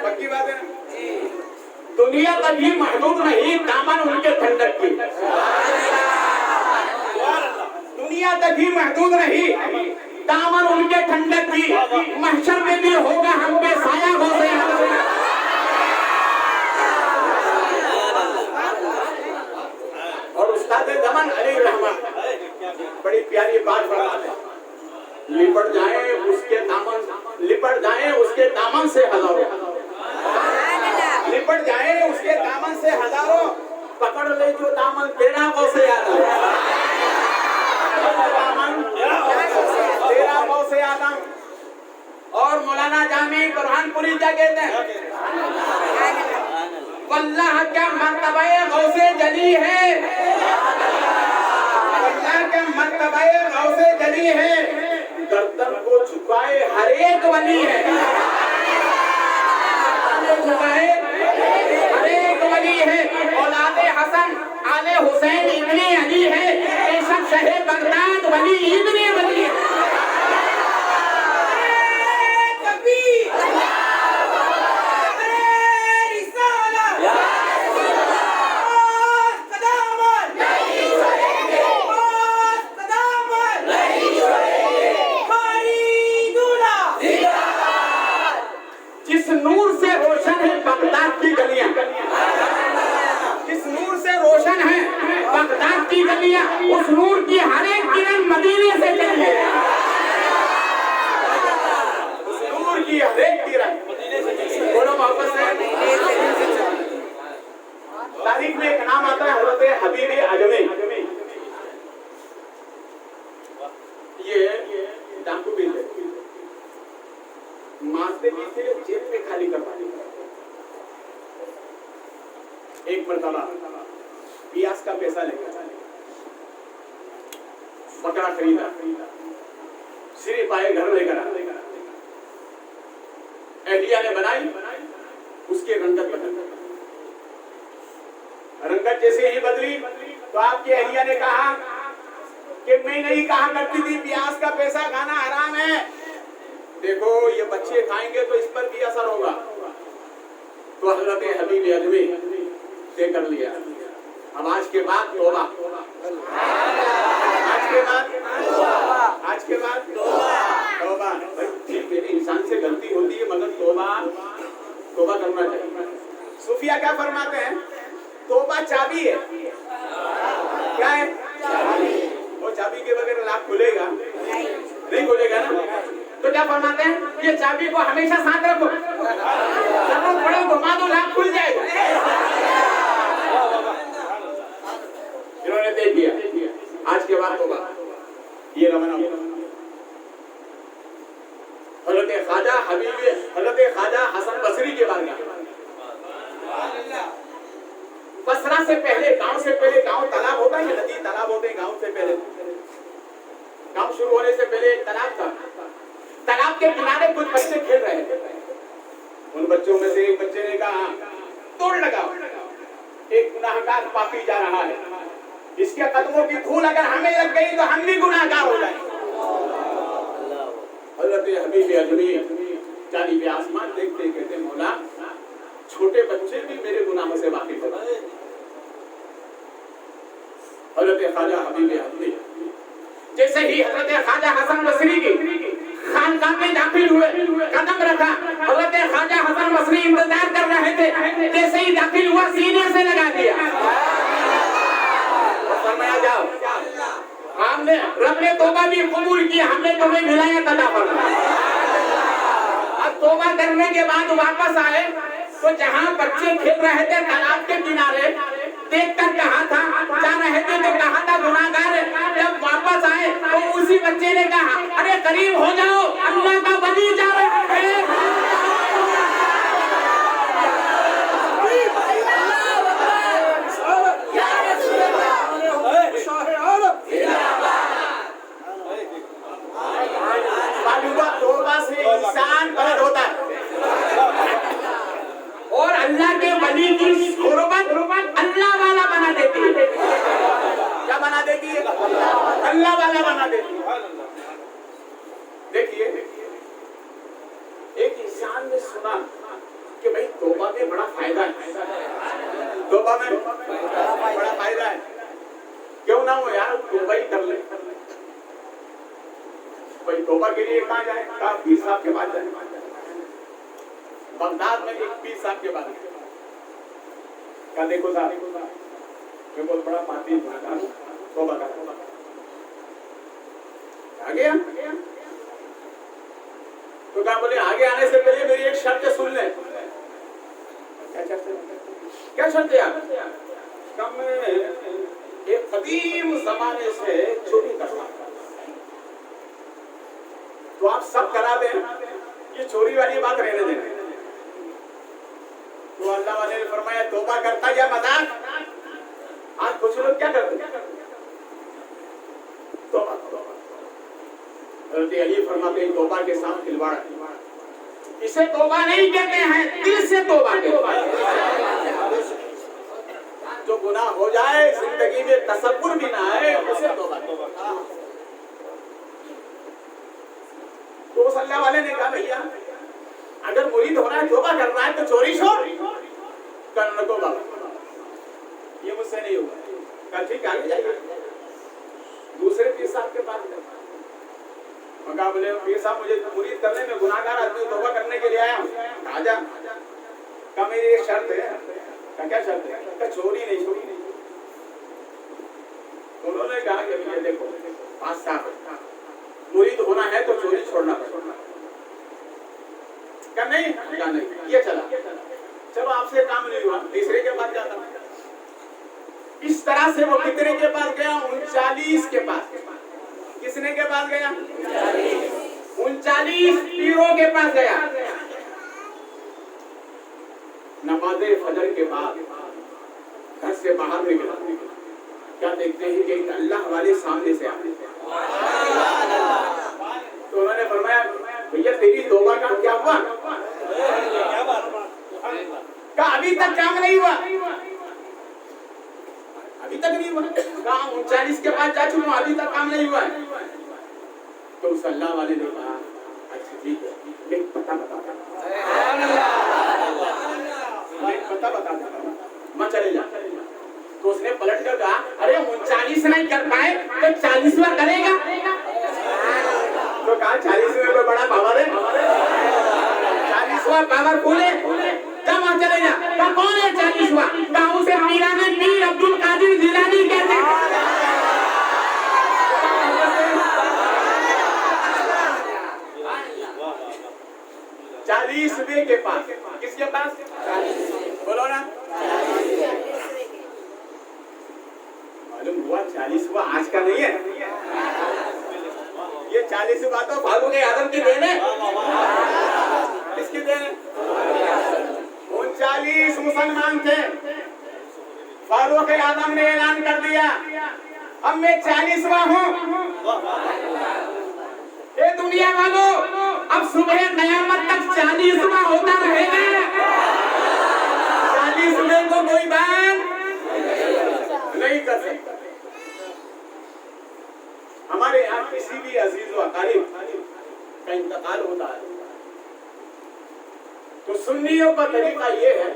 G: पक्की बात है ना? दुनिया कभी महदूद नहीं, दामन उनके ठंडक की। दुनिया कभी महदूद नहीं, दामन उनके ठंडक की। महशर में भी होगा हम पे साया गौसे। और उस्ताद जमान अली रहमान बड़ी प्यारी बात फरमाते हैं, लिपट जाए उसके दामन, लिपट जाए उसके दामन से हजारों, लिपट जाए उसके दामन से हजारों, पकड़ ले जो दामन तेरा गौसे आदम, दामन तेरा गौसे आदम। और मौलाना जामी बुरहानपुरी क्या कहते हैं? वल्लाह क्या मर्तबे गौसे जली है, वल्लाह क्या मर्तबे गौसे जली है, गर्दन को झुकाए हर एक वली है, झुकाए हर एक वली है। औलादे हसन आले हुसैन इब्ने अली है, बेशक शहे बगदाद वली इब्ने वली है। जिस नूर से रोशन है बगदाद की गलियां, जिस नूर से रोशन है बगदाद की गलियां, उस नूर की हर एक किरण मदीने से चली है, उस नूर की हर एक किरण बोलो मोहब्बत से। तारीख में एक नाम आता है हज़रत हबीब अजमी। ये डाकू भी थे, मारते भी थे, जेब में खाली करवाते थे। एक मरतबा पियास का पैसा लेकर बकरा खरीदा, सिरे पाए घर लेकर आ, एहलिया ने बनाई, उसके रंगत बदल, रंगत जैसे ही बदली तो आपकी एहलिया ने कहा कि मैं नहीं कहा करती थी प्याज का पैसा खाना हराम है, देखो ये बच्चे खाएंगे तो इस पर भी असर होगा। तो हजरत हबीब अजमी तय कर लिया, अब आज के बाद तौबा, आज के बाद तौबा। ठीक है, इंसान से गलती होती है मगर तौबा करना चाहिए। सूफिया क्या फरमाते हैं? तौबा चाबी है। क्या है? वो चाबी के बगैर लॉक खुलेगा नहीं खुलेगा ना। तो क्या फरमाते हैं? ये चाबी को हमेशा साथ रखो, जरूरत पड़े घुमा दो, लॉक खुल जाएगा। इन्होंने तय किया आज के बाद तौबा। ये रवाना हुआ हज़रत ख्वाजा हसन बसरी के बारे में। बसरा से पहले, गांव तालाब होता है, नदी तालाब होते हैं। गांव से पहले, गांव शुरू होने से पहले एक तालाब था। तालाब के किनारे कुछ बच्चे खेल रहे थे। उन बच्चों में से एक बच्चे ने कहा, तोड़ लगाओ, एक गुनाहगार पापी जा रहा है, इसके कदमों की धूल अगर हमें लग गई तो हम भी गुनाहगार हो जाएंगे। हज़रत हबीब अजमी जानी पे आसमान देखते कहते, मौला छोटे बच्चे भी मेरे गुनाहों से वाकिफ हैं। हज़रत ख्वाजा हबीब अजमी जैसे ही हज़रत ख्वाजा हसन बसरी की खानकाह में दाखिल हुए, कदम रखा, हज़रत ख्वाजा हसन बसरी इंतजार कर रहे थे। जैसे ही दाखिल हुआ सीने से लगा दिया, फरमाया जाओ, हमने रब ने तौबा भी कबूल की, हमने तुम्हें विलायत अता फरमाई। अब तौबा करने के बाद वापस आए तो जहाँ बच्चे खेल रहे थे तालाब के किनारे, देखकर कहा था जा रहे थे तो कहा था गुनाहगार। जब वापस आए तो उसी बच्चे ने कहा, अरे करीब हो जाओ, अल्लाह का वली जा रहा है। तौबा से इंसान बलद होता है और अल्लाह के वली की कुर्बत अल्लाह वाला बना देती है। क्या बना देती है? अल्लाह वाला बना देती है। देखिए, एक इंसान ने सुना कि भाई तौबा में बड़ा फायदा है, तौबा में बड़ा फायदा है, क्यों ना हो यार तौबा ही कर ले। भाई तौबा के लिए कहाँ जाए? कहा पीर साहब के पास जाए। बगदाद में एक पीर साहब के पास क्या, देखो साहब मैं बहुत बड़ा पापी गुनाहगार हूं, तौबा कर। आगे तो क्या बोले, आगे आने से पहले मेरी एक शर्त सुन ले। क्या शर्त है यार? कम एक कदीम जमाने से चोरी करना, तो आप सब करा दें ये चोरी वाली बात रहने देना। तो अल्लाह वाले ने फरमाया तौबा करता या मजाक। आज कुछ लोग क्या करते हैं, तौबा अली फरमाते हैं तौबा के साथ खिलवाड़, इसे तौबा नहीं कहते हैं, दिल से तौबा कहते हैं। जो गुनाह हो जाए जिंदगी में तसव्वुर भी ना आए उसे तौबा। तो उस अल्लाह वाले ने कहा भैया अगर मुरीद होना है तौबा करना है तो चोरी छोड़ करना तो बाबा ये मुझसे नहीं होगा। कहा ठीक आगे जाइए दूसरे पीर साहब के पास गए। कहा बोले पीर साहब मुझे मुरीद करने में गुनाहगार आदमी तौबा करने के लिए आया हूँ। आजा। कहा मेरी एक शर्त है। कहा क्या शर्त है? कहा चोरी नहीं छोड़ी। उन्होंने कहा कि भैया देखो 5 साल मुरीद होना है तो चोरी छोड़ना पड़ेगा। क्या नहीं? क्या नहीं। ये चला चलो आपसे काम नहीं हुआ तीसरे के पास जाता। इस तरह से वो कितने के पास गया? 39 के पास। किसने के पास गया? 39 पीरों के पास गया। नमाज़े फजर के बाद घर से बाहर निकला, क्या देखते हैं कि अल्लाह वाले सामने से आते। तो उन्होंने फरमाया भैया तेरी तौबा का क्या हुआ? क्या अभी तक काम नहीं हुआ? अभी तक नहीं हुआ। कहा 39 के बाद जा चुका हूं अभी तक काम नहीं हुआ। तो उस अल्लाह वाले ने कहा अच्छा ठीक है एक पता बता मैं चले जा। तो उसने पलट कर कहा अरे 39 नहीं कर पाए तो 40वां करेगा। तो कहा 40वें में बड़ा पावर है, 40वां पावरफुल है। कब वहां चले जा। कहा कौन है 40वां? कहा उसे मीराने पीर अब्दुल कादिर जिलानी कहते हैं। 40वें के पास। किसके पास? बोलो ना। मालूम हुआ 40वां आज का नहीं है। ये 40वां तो फारूक आजम की देन है। किसकी देन है? 39 मुसलमान थे। फारूक आजम ने ऐलान कर दिया अब मैं 40वां हूँ। ये दुनिया वालों अब सुबह कयामत तक 40वां होता रहेगा। 40वें को कोई बात नहीं कर सकता। हमारे यहाँ किसी भी अजीज व अकारिब का इंतकाल होता है तो सुन्नियों का तरीका ये है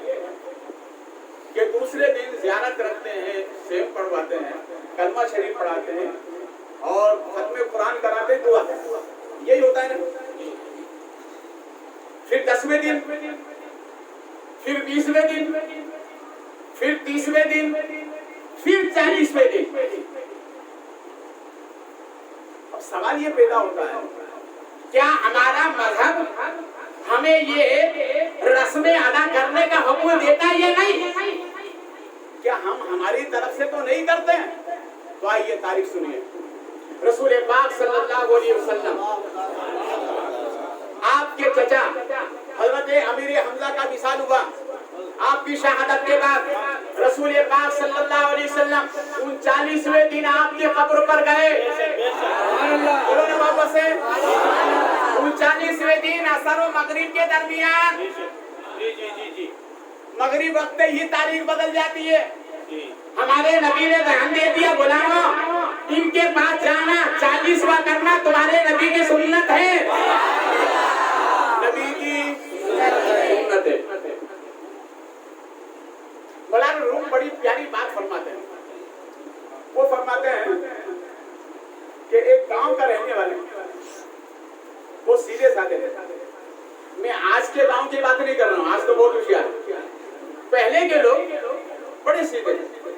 G: कि दूसरे दिन ज़ियारत रखते हैं, सेव पढ़वाते हैं, कलमा शरीफ पढ़ाते हैं और खत्म कुरान कराते हैं, दुआ करते हैं। यही होता है ना। फिर 10वें दिन, फिर 20वें दिन, फिर 30वें दिन, फिर 40वें दिन। अब सवाल ये पैदा होता है क्या हमारा मजहब हमें ये रस्में अदा करने का हुक्म देता है या नहीं? क्या हम हमारी तरफ से तो नहीं करते हैं? तो आइए तारीख सुनिए। रसूल पाक सल्लल्लाहु अलैहि वसल्लम आपके चचा हजरत अमीर हमजा का विसाल हुआ। आपकी शहादत के बाद रसूल पाक सल्लल्लाहु अलैहि वसल्लम 39वें दिन आपके कब्र पर गए। बोलो ना वापस से। 39वें दिन असर और मगरिब के दरमियान मगरिब वक्त ही तारीख बदल जाती है। हमारे नबी ने ध्यान दे दिया बुलाओ इनके पास जाना 40वां करना तुम्हारे नबी की सुन्नत है। नबी की सुन्नत है। मौलाना रूम बड़ी प्यारी बात फरमाते हैं। वो फरमाते हैं कि एक गांव का रहने वाले वो सीधे साधे थे। मैं आज के गांव की बात नहीं कर रहा हूँ, आज तो बहुत होशियार। पहले के लोग बड़े सीधे थे।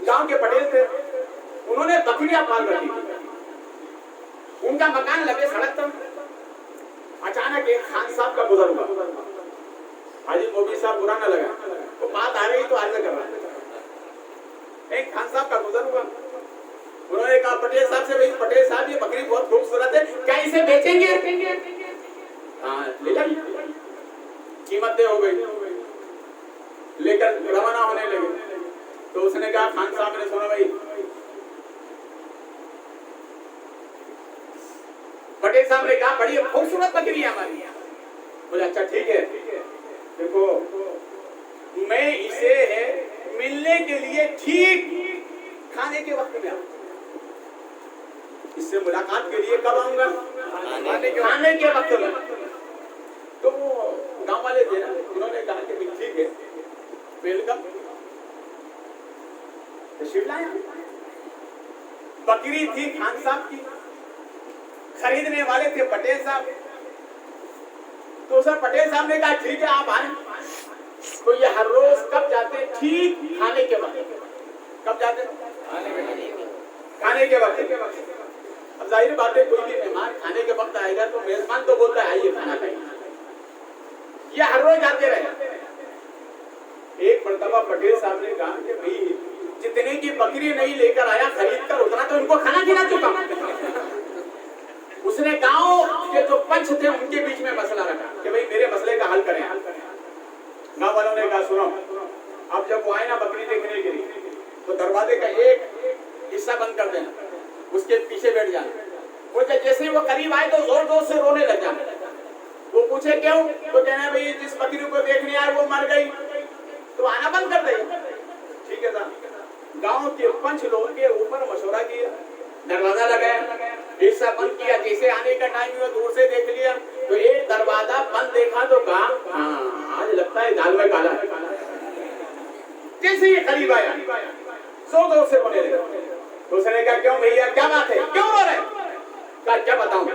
G: गांव के पटेल थे, उन्होंने बकरियां पाल रखी थी। उनका मकान लगे सड़क पर। अचानक एक खान साहब का गुजर हुआ। हाजी मोदी साहब बुरा न लगा, वो बात आ रही तो आज कर रहा है। एक खान साहब का गुजर हुआ। उन्होंने कहा पटेल साहब से, भाई पटेल साहब ये बकरी बहुत खूबसूरत है, क्या इसे बेचे? रखेंगे? हाँ ले जाइए, कीमतें हो गई, लेकर रवाना होने लगे। तो उसने कहा खान साहब ने सुना भाई, पटेल साहब ने कहा बड़ी खूबसूरत बकरी है हमारी। बोले अच्छा ठीक है, देखो मैं इसे मिलने के लिए ठीक खाने के वक्त में आऊंगा, इससे मुलाकात के लिए कब आऊंगा? खाने के वक्त में। तो वो गांव वाले थे ना, उन्होंने कहा कि ठीक है वेलकम, तशरीफ लाया। बकरी थी खान साहब की, खरीदने वाले थे पटेल साहब। तो सर पटेल साहब ने कहा ठीक है आप आए। तो ये हर रोज कब जाते? ठीक खाने के वक्त। कब जाते? खाने के वक्त। अब जाहिर बात है कोई भी मेहमान खाने के वक्त आएगा तो मेजबान तो बोलता है आइए खाना खाइए। ये हर रोज आते रहे। एक मर्तबा पटेल साहब ने कहा कि भाई जितने की बकरी नहीं लेकर आया खरीद कर, उतना तो उनको खाना खिला चुका। उसने गांव के जो पंच थे उनके बीच में मसला रखा कि भाई मेरे मसले का हल करें। गांव वालों ने कहा सुनो, आप जब वो आए ना बकरी देखने के लिए तो दरवाजे का एक हिस्सा बंद कर देना, उसके पीछे बैठ जाना। वो जैसे ही वो करीब आए तो जोर जोर से रोने लग जाना। वो पूछे क्यों? तो कहना भाई जिस बकरी को देखने आए वो मर गई, तो आना बंद कर दे। ठीक है साहब, गांव के पंच लोगों के ऊपर मशवरा किया, दरवाजा लगाया, हिस्सा बंद किया। जैसे आने का टाइम हुआ दूर से देख लिया तो एक दरवाजा बंद देखा तो कहा हाँ आज लगता है दाल में काला है। जैसे ये करीब आया जोर जोर से रोने लगा। तो उसने कहा क्यों भैया क्या बात है, क्यों रो रहे? कहा क्या बताऊं,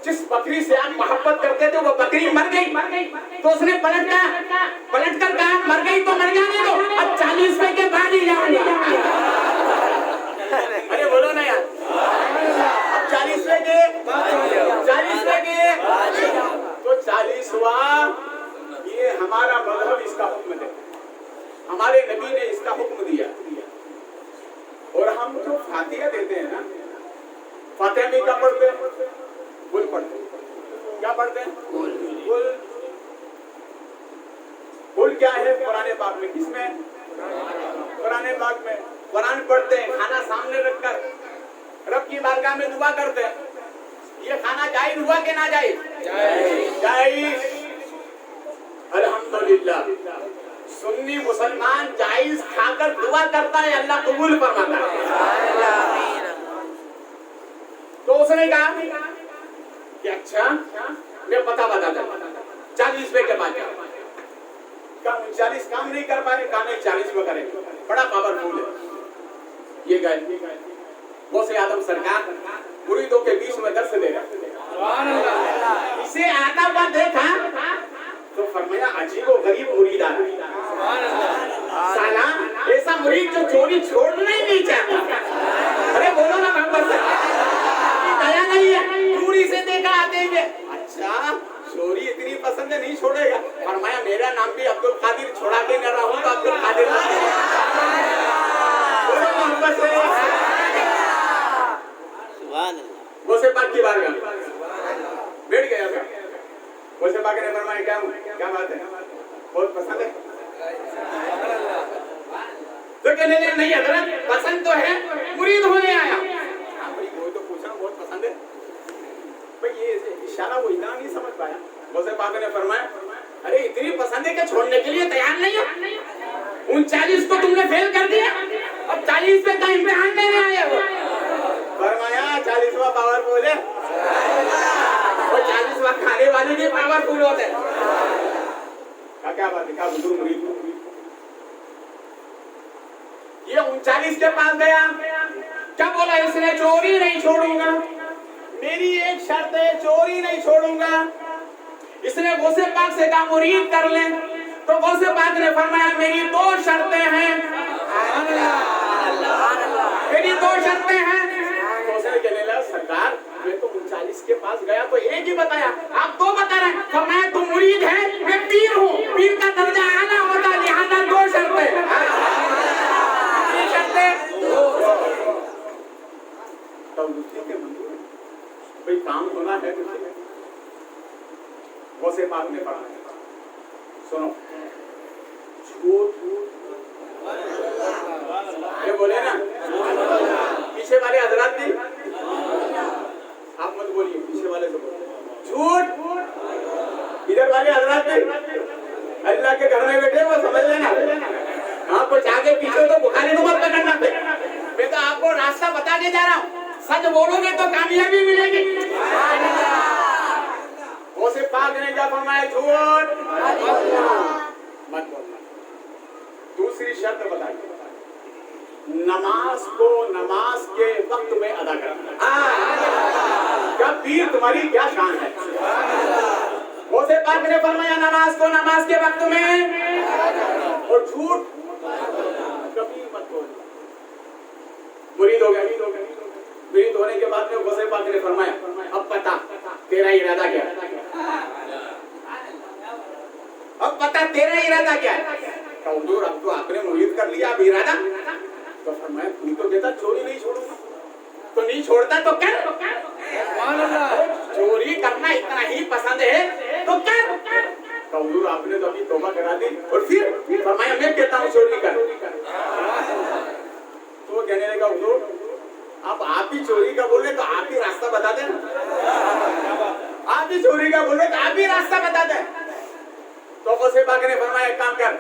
G: जिस बकरी से आप मोहब्बत करते थे वो बकरी मर गई। तो उसने पलट कर कहा मर गई तो मर जाने दो, अब 40 रुपए के बाद ही जाऊंगा। अरे बोलो ना यार, अब 40 रुपए के तो 40वां, ये हमारा मजहब इसका हुक्म है, हमारे नबी ने इसका हुक्म दिया। और हम जो फातिहा देते हैं ना, फातिहा में क्या पढ़ते हैं? कुल पढ़ते हैं। क्या पढ़ते हैं? कुल क्या है कुरान पाक में? किसमें? कुरान पाक में। कुरान पढ़ते हैं, खाना सामने रखकर रब की बारगाह में दुआ करते हैं। ये खाना जायज हुआ कि ना जायज? जायज। अल्हम्दुलिल्लाह, सुन्नी मुसलमान जायज खाकर दुआ करता है, अल्लाह कबूल फरमाता है। तो उसने कहा कि अच्छा मैं पता बताता, 40 रुपए के बाद क्या 39 काम नहीं कर पा रहे? कहा नहीं 40 में करेंगे, बड़ा पावरफुल है। ये गए वो से आदम सरकार मुरीदों के बीच में दर्श दे रहा। इसे आता हुआ देखा तो फरमाया अजीबो गरीब मुरीद आ रहा, साला ऐसा मुरीद जो चोरी छोड़ना ही नहीं चाहता। अरे बोलो ना मोहम्मद दया नहीं है, दूरी से देखा आते हुए, अच्छा चोरी इतनी पसंद है नहीं छोड़ेगा। फरमाया मेरा नाम भी अब्दुल कादिर, छोड़ा के न रहूं तो अब्दुल कादिर। बोलो मोहम्मद से वो से बात की बारगाह बैठ गया। वो से बात ने फरमाया क्या बात है, बहुत पसंद है? तो कहने लगे नहीं हजरत पसंद तो है, मुरीद होने आया। वो तो पूछा बहुत पसंद है भाई, ये इशारा वो इतना नहीं समझ पाया। वो से बात ने फरमाया अरे इतनी पसंद है कि छोड़ने के लिए तैयार नहीं हो। 39 को तुमने फेल कर दिया, अब 40 पे का इम्तिहान देने आए हो। फरमाया 40वां पावरफुल है, वो 40वां खाने वाले भी पावरफुल होते हैं। क्या बात है, क्या बुजुर्ग मुरीद ये 39 के पास गया, क्या बोला इसने? चोरी नहीं छोड़ूंगा, मेरी एक शर्त है, चोरी नहीं छोड़ूंगा। इसने गौसे पाक से कहा मुरीद कर ले, तो गौसे पाक ने फरमाया मेरी 2 शर्तें हैं, मेरी 2 शर्तें हैं। कहने लगा सरकार मैं तो 39 के पास गया तो एक ही बताया, आप 2 बता रहे हैं। फरमाया तू मुरीद है, मैं पीर हूँ, पीर का दर्जा आना होता, लिहाजा 2 शर्तें। कोई काम होना है गौसे पाक ने पढ़ा है। सुनो, झूठ ये बोले ना, पीछे वाले हजरात भी आप मत बोलिए, पीछे वाले से बोलिए झूठ। इधर वाले हजरात भी अल्लाह के घर में बैठे वो समझ लेना, हाँ कुछ आगे पीछे तो बुखारी तो मत पकड़ना। मैं तो आपको रास्ता बता के जा रहा हूँ, सच बोलोगे तो कामयाबी मिलेगी। उसे पाक ने क्या फरमाया, झूठ मत बोलना। दूसरी शर्त बताइए, नमाज को नमाज के वक्त में अदा करना। क्या पीर तुम्हारी क्या शान है। उसे पाक ने फरमाया नमाज को नमाज के वक्त में, और झूठ कभी मत बोलना। मुरीद हो गया, मुरीद होने के बाद में गौसे पाक ने फरमाया अब बता तेरा इरादा क्या है, अब बता तेरा इरादा क्या है। हुजूर अब तो आपने मुरीद कर लिया, अब इरादा। तो फरमाया तू तो कहता चोरी नहीं छोड़ूंगा, तो नहीं छोड़ता तो कर, चोरी करना इतना ही पसंद है तो कर। तो हुजूर आपने तो अभी तौबा करा दी, और फिर फरमाया मैं कहता हूँ चोरी कर। तो कहने लगा हुजूर अब आप ही चोरी का बोल रहे तो आप ही रास्ता बता देना, आप ही चोरी का बोल रहे तो आप ही रास्ता बता दे। तो गौसे पाक ने फरमाया एक काम कर,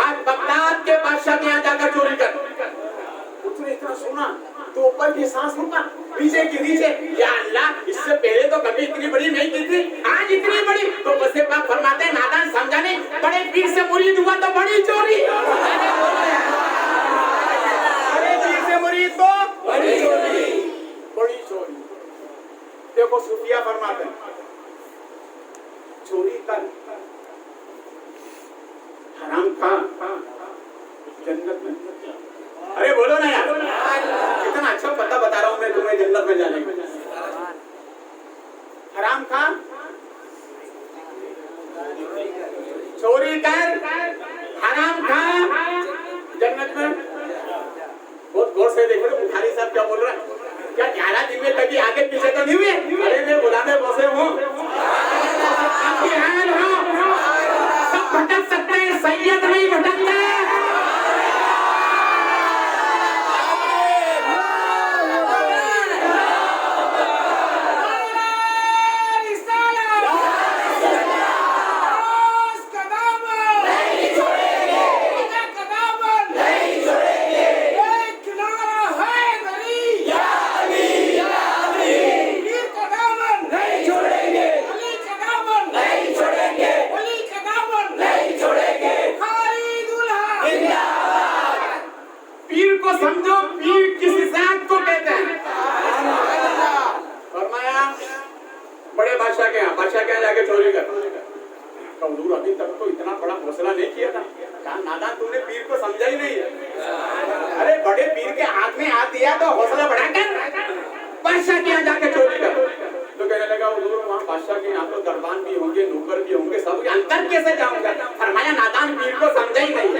G: आज बगदाद के बादशाह के यहाँ जाकर चोरी कर। उसने इतना सुना तो ऊपर की सांस रुका, नीचे की नीचे, या अल्लाह इससे पहले तो कभी इतनी बड़ी नहीं की थी, आज इतनी बड़ी। तो गौसे पाक फरमाते नादान समझा नहीं, बड़े पीर से मुरीद हुआ तो बड़ी चोरी, बड़े पीर से मुरीद तो बड़ी चोरी, बड़ी चोरी। देखो सूफिया फरमाते हैं चोरी कर, हराम खा, जन्नत में। अरे बोलो ना यार, कितना अच्छा पता बता रहा हूं मैं तुम्हें जन्नत में जाने को। हराम खा, चोरी कर, हराम खा, जन्नत में। बहुत गौर से देख रहे हो बुखारी साहब क्या बोल रहा है, क्या 11 दिन में कभी आगे पीछे तो नहीं हुए। अरे मैं बुलाने बसे हूँ, सब भटक सकते हैं, सैयद नहीं भटकते। समझो पीर किसी जात को कहते हैं। फरमाया बड़े बादशाह के यहाँ जाके चोरी कर। हुजूर अभी तक तो इतना बड़ा हौसला नहीं किया था, कहा नादान तुमने पीर को समझा ही नहीं है। अरे बड़े पीर के हाथ में हाथ दिया तो हौसला बढ़ाकर बादशाह के यहाँ जाके चोरी कर। तो कहने लगा हुजूर वहाँ बादशाह के यहाँ तो दरबान भी होंगे, नौकर भी होंगे, सब अंदर कैसे जाऊंगा। फरमाया नादान पीर को समझा ही नहीं।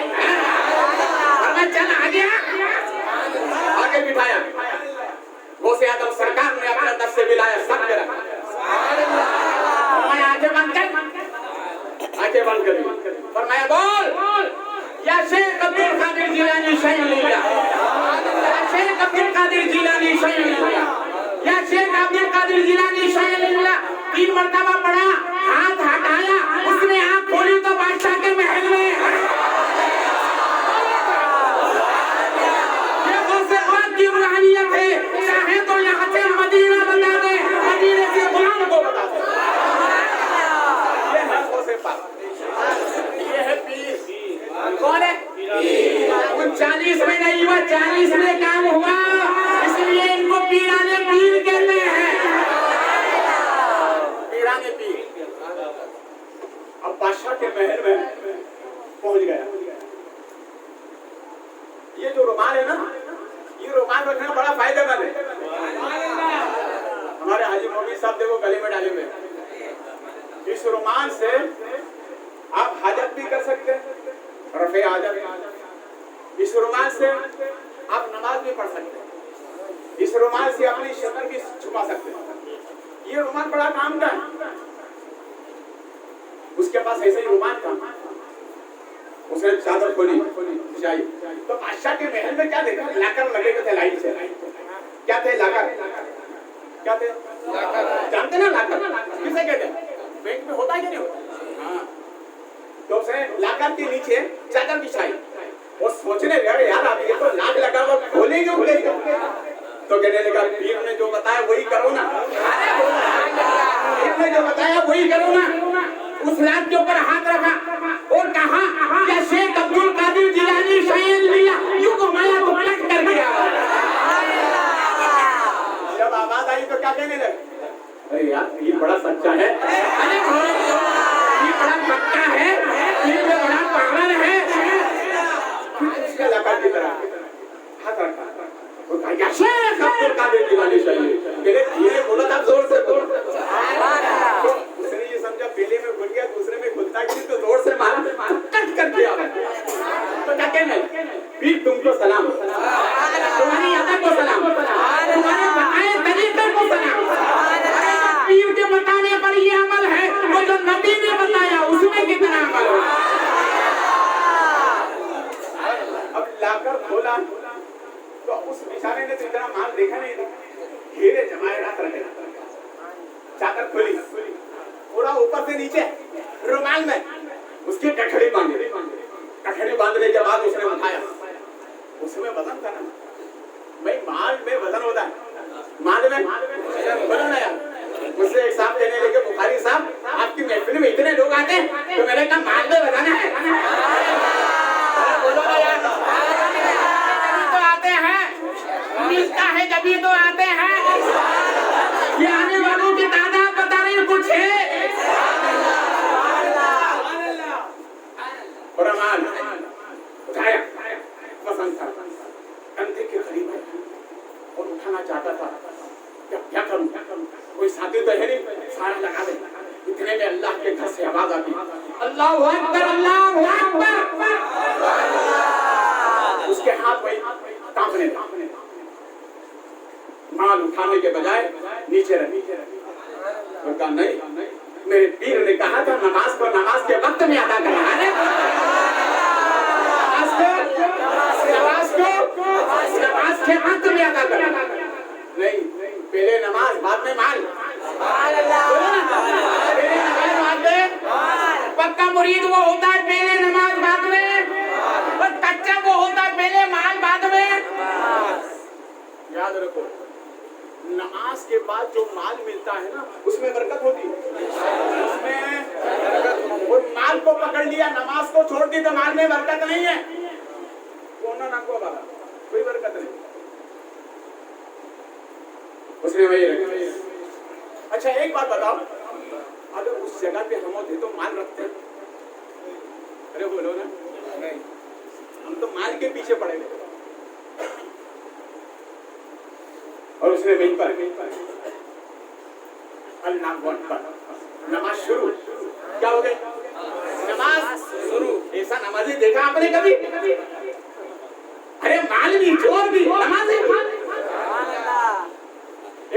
G: फरमाया चल आ गया, आगे बिठाया। गौसे आदम सरकार ने अपने दस से मिलाया, सब के रखा। आंखें बंद कर, आंखें बंद कर। फरमाया बोल या शेख अब्दुल कादिर जिलानी शैन लिया, या शेख अब्दुल कादिर जिलानी शैन लिया, या शेख अब्दुल कादिर जिलानी शैन लिया। 3 मरतबा पढ़ा, हाथ हटाया, उसने आंख खोली तो बादशाह के महल में रूहानियत है। चाहे तो यहाँ से मदीना बता दे, मदीने से गुलाम को बता दे। ये है गौसे पाक, ये है पीर। कौन है? 40 में नहीं हुआ, 40 में काम हुआ, इसलिए इनको पीराने पीर कहते हैं। पीराने पीर। अब बादशाह के महल में पहुंच गया। ये जो रुमाल है ना, ये रुमाल रखना बड़ा फायदेमंद है। हमारे हाजी मौलवी साहब देखो गले में डाले हुए। इस रुमाल से आप हाजत भी कर सकते हैं, रफे हाजत। इस रुमाल से आप नमाज भी पढ़ सकते हैं, इस रुमाल से अपनी शक्ल भी छुपा सकते हैं। ये रुमाल बड़ा काम का है। उसके पास ऐसे ही रुमाल था, उसने चादर खोली बिछाई तो बादशाह के महल में क्या देखा, लाकर लगे थे लाइन से। क्या थे लाकर? क्या थे? जानते ना लाकर किसे कहते हैं? बैंक में होता है कि नहीं होता? हाँ। तो उसने लाकर के नीचे चादर बिछाई और सोचने लगे यार अब ये तो लाख लगा हुआ खोलेंगे उनके, तो कहने लगा पीर ने जो बताया वही करो ना, पीर ने जो बताया वही करो ना। उस लाख के ऊपर हाथ रखा और कहा क्या शेख अब्दुल कादिर जिलानी शायद लिया यूं घुमाया तो पलट कर गया। जब आवाज आई तो क्या कहने लगे, अरे यार ये बड़ा सच्चा है, अरे ये बड़ा पक्का है, ये बड़ा पागल है। उसके लगा की तरह हाथ रखा और कहा क्या शेख अब्दुल कादिर जिलानी शायद, धीरे बोला था जोर से बोल। उसने ये समझा पहले में खुल गया दूसरे में खुलता है तो जोर से मारा कट कर दिया। तो क्या कहने पीर तुमको सलाम, तुम्हारी अदा को सलाम, तुम्हारे बताए तरीके को सलाम। पीर के बताने पर ये अमल है, वो जो नबी ने बताया उसमें कितना अमल है। अब लाकर खोला तो उस बेचारे ने तो इतना माल देखा नहीं था, घेरे जमाए रात रहे। चादर खोली पूरा ऊपर से नीचे रुमाल में उसकी कठड़ी बांधी, कठड़ी बांधने के बाद उसने उठाया, उसमें वजन था ना भाई, माल में वजन होता है, माल में वजन आया। मुझसे एक साहब कहने लगे बुखारी साहब आपकी महफिल में इतने लोग आते हैं, तो मैंने कहा माल में वजन है। बोलो ना यार, तो आते हैं, मिलता है जब तो आते हैं, ये आने वालों की तादाद बता रही कुछ है। और माल उठाया, पसंद था, कंधे के करीब और उठाना चाहता था, क्या करूं, कोई साथी तो है नहीं, सारा लगा दे। इतने में अल्लाह के घर से आवाज आती, अल्लाहु अकबर, अल्लाहु अकबर। उसके हाथ वही कांपने लगे, माल उठाने के बजाय नीचे रखी। तो कहा नहीं, मेरे पीर ने कहा था नमाज को नमाज के वक्त में अदा करना है, नमाज के वक्त में अदा करना नहीं, पहले नमाज बाद में माल। पहले नमाज बाद में, पक्का मुरीद वो होता है पहले नमाज बाद में, और कच्चा वो होता है पहले माल बाद में। याद रखो नमाज के बाद जो माल मिलता है ना उसमें बरकत होती है, उसमें और माल को पकड़ लिया नमाज को छोड़ दी तो माल में बरकत नहीं है, कोना ना को बाबा कोई बरकत नहीं, उसने वही रखा। अच्छा एक बात बताओ, अगर उस जगह पे हम होते तो माल रखते? अरे बोलो ना, नहीं, हम तो माल के पीछे पड़े गए। और उसने वहीं पर अल्लाह अकबर, नमाज शुरू। क्या हो गई? नमाज शुरू। ऐसा नमाजी देखा आपने कभी? अरे माल भी चोर भी नमाज है।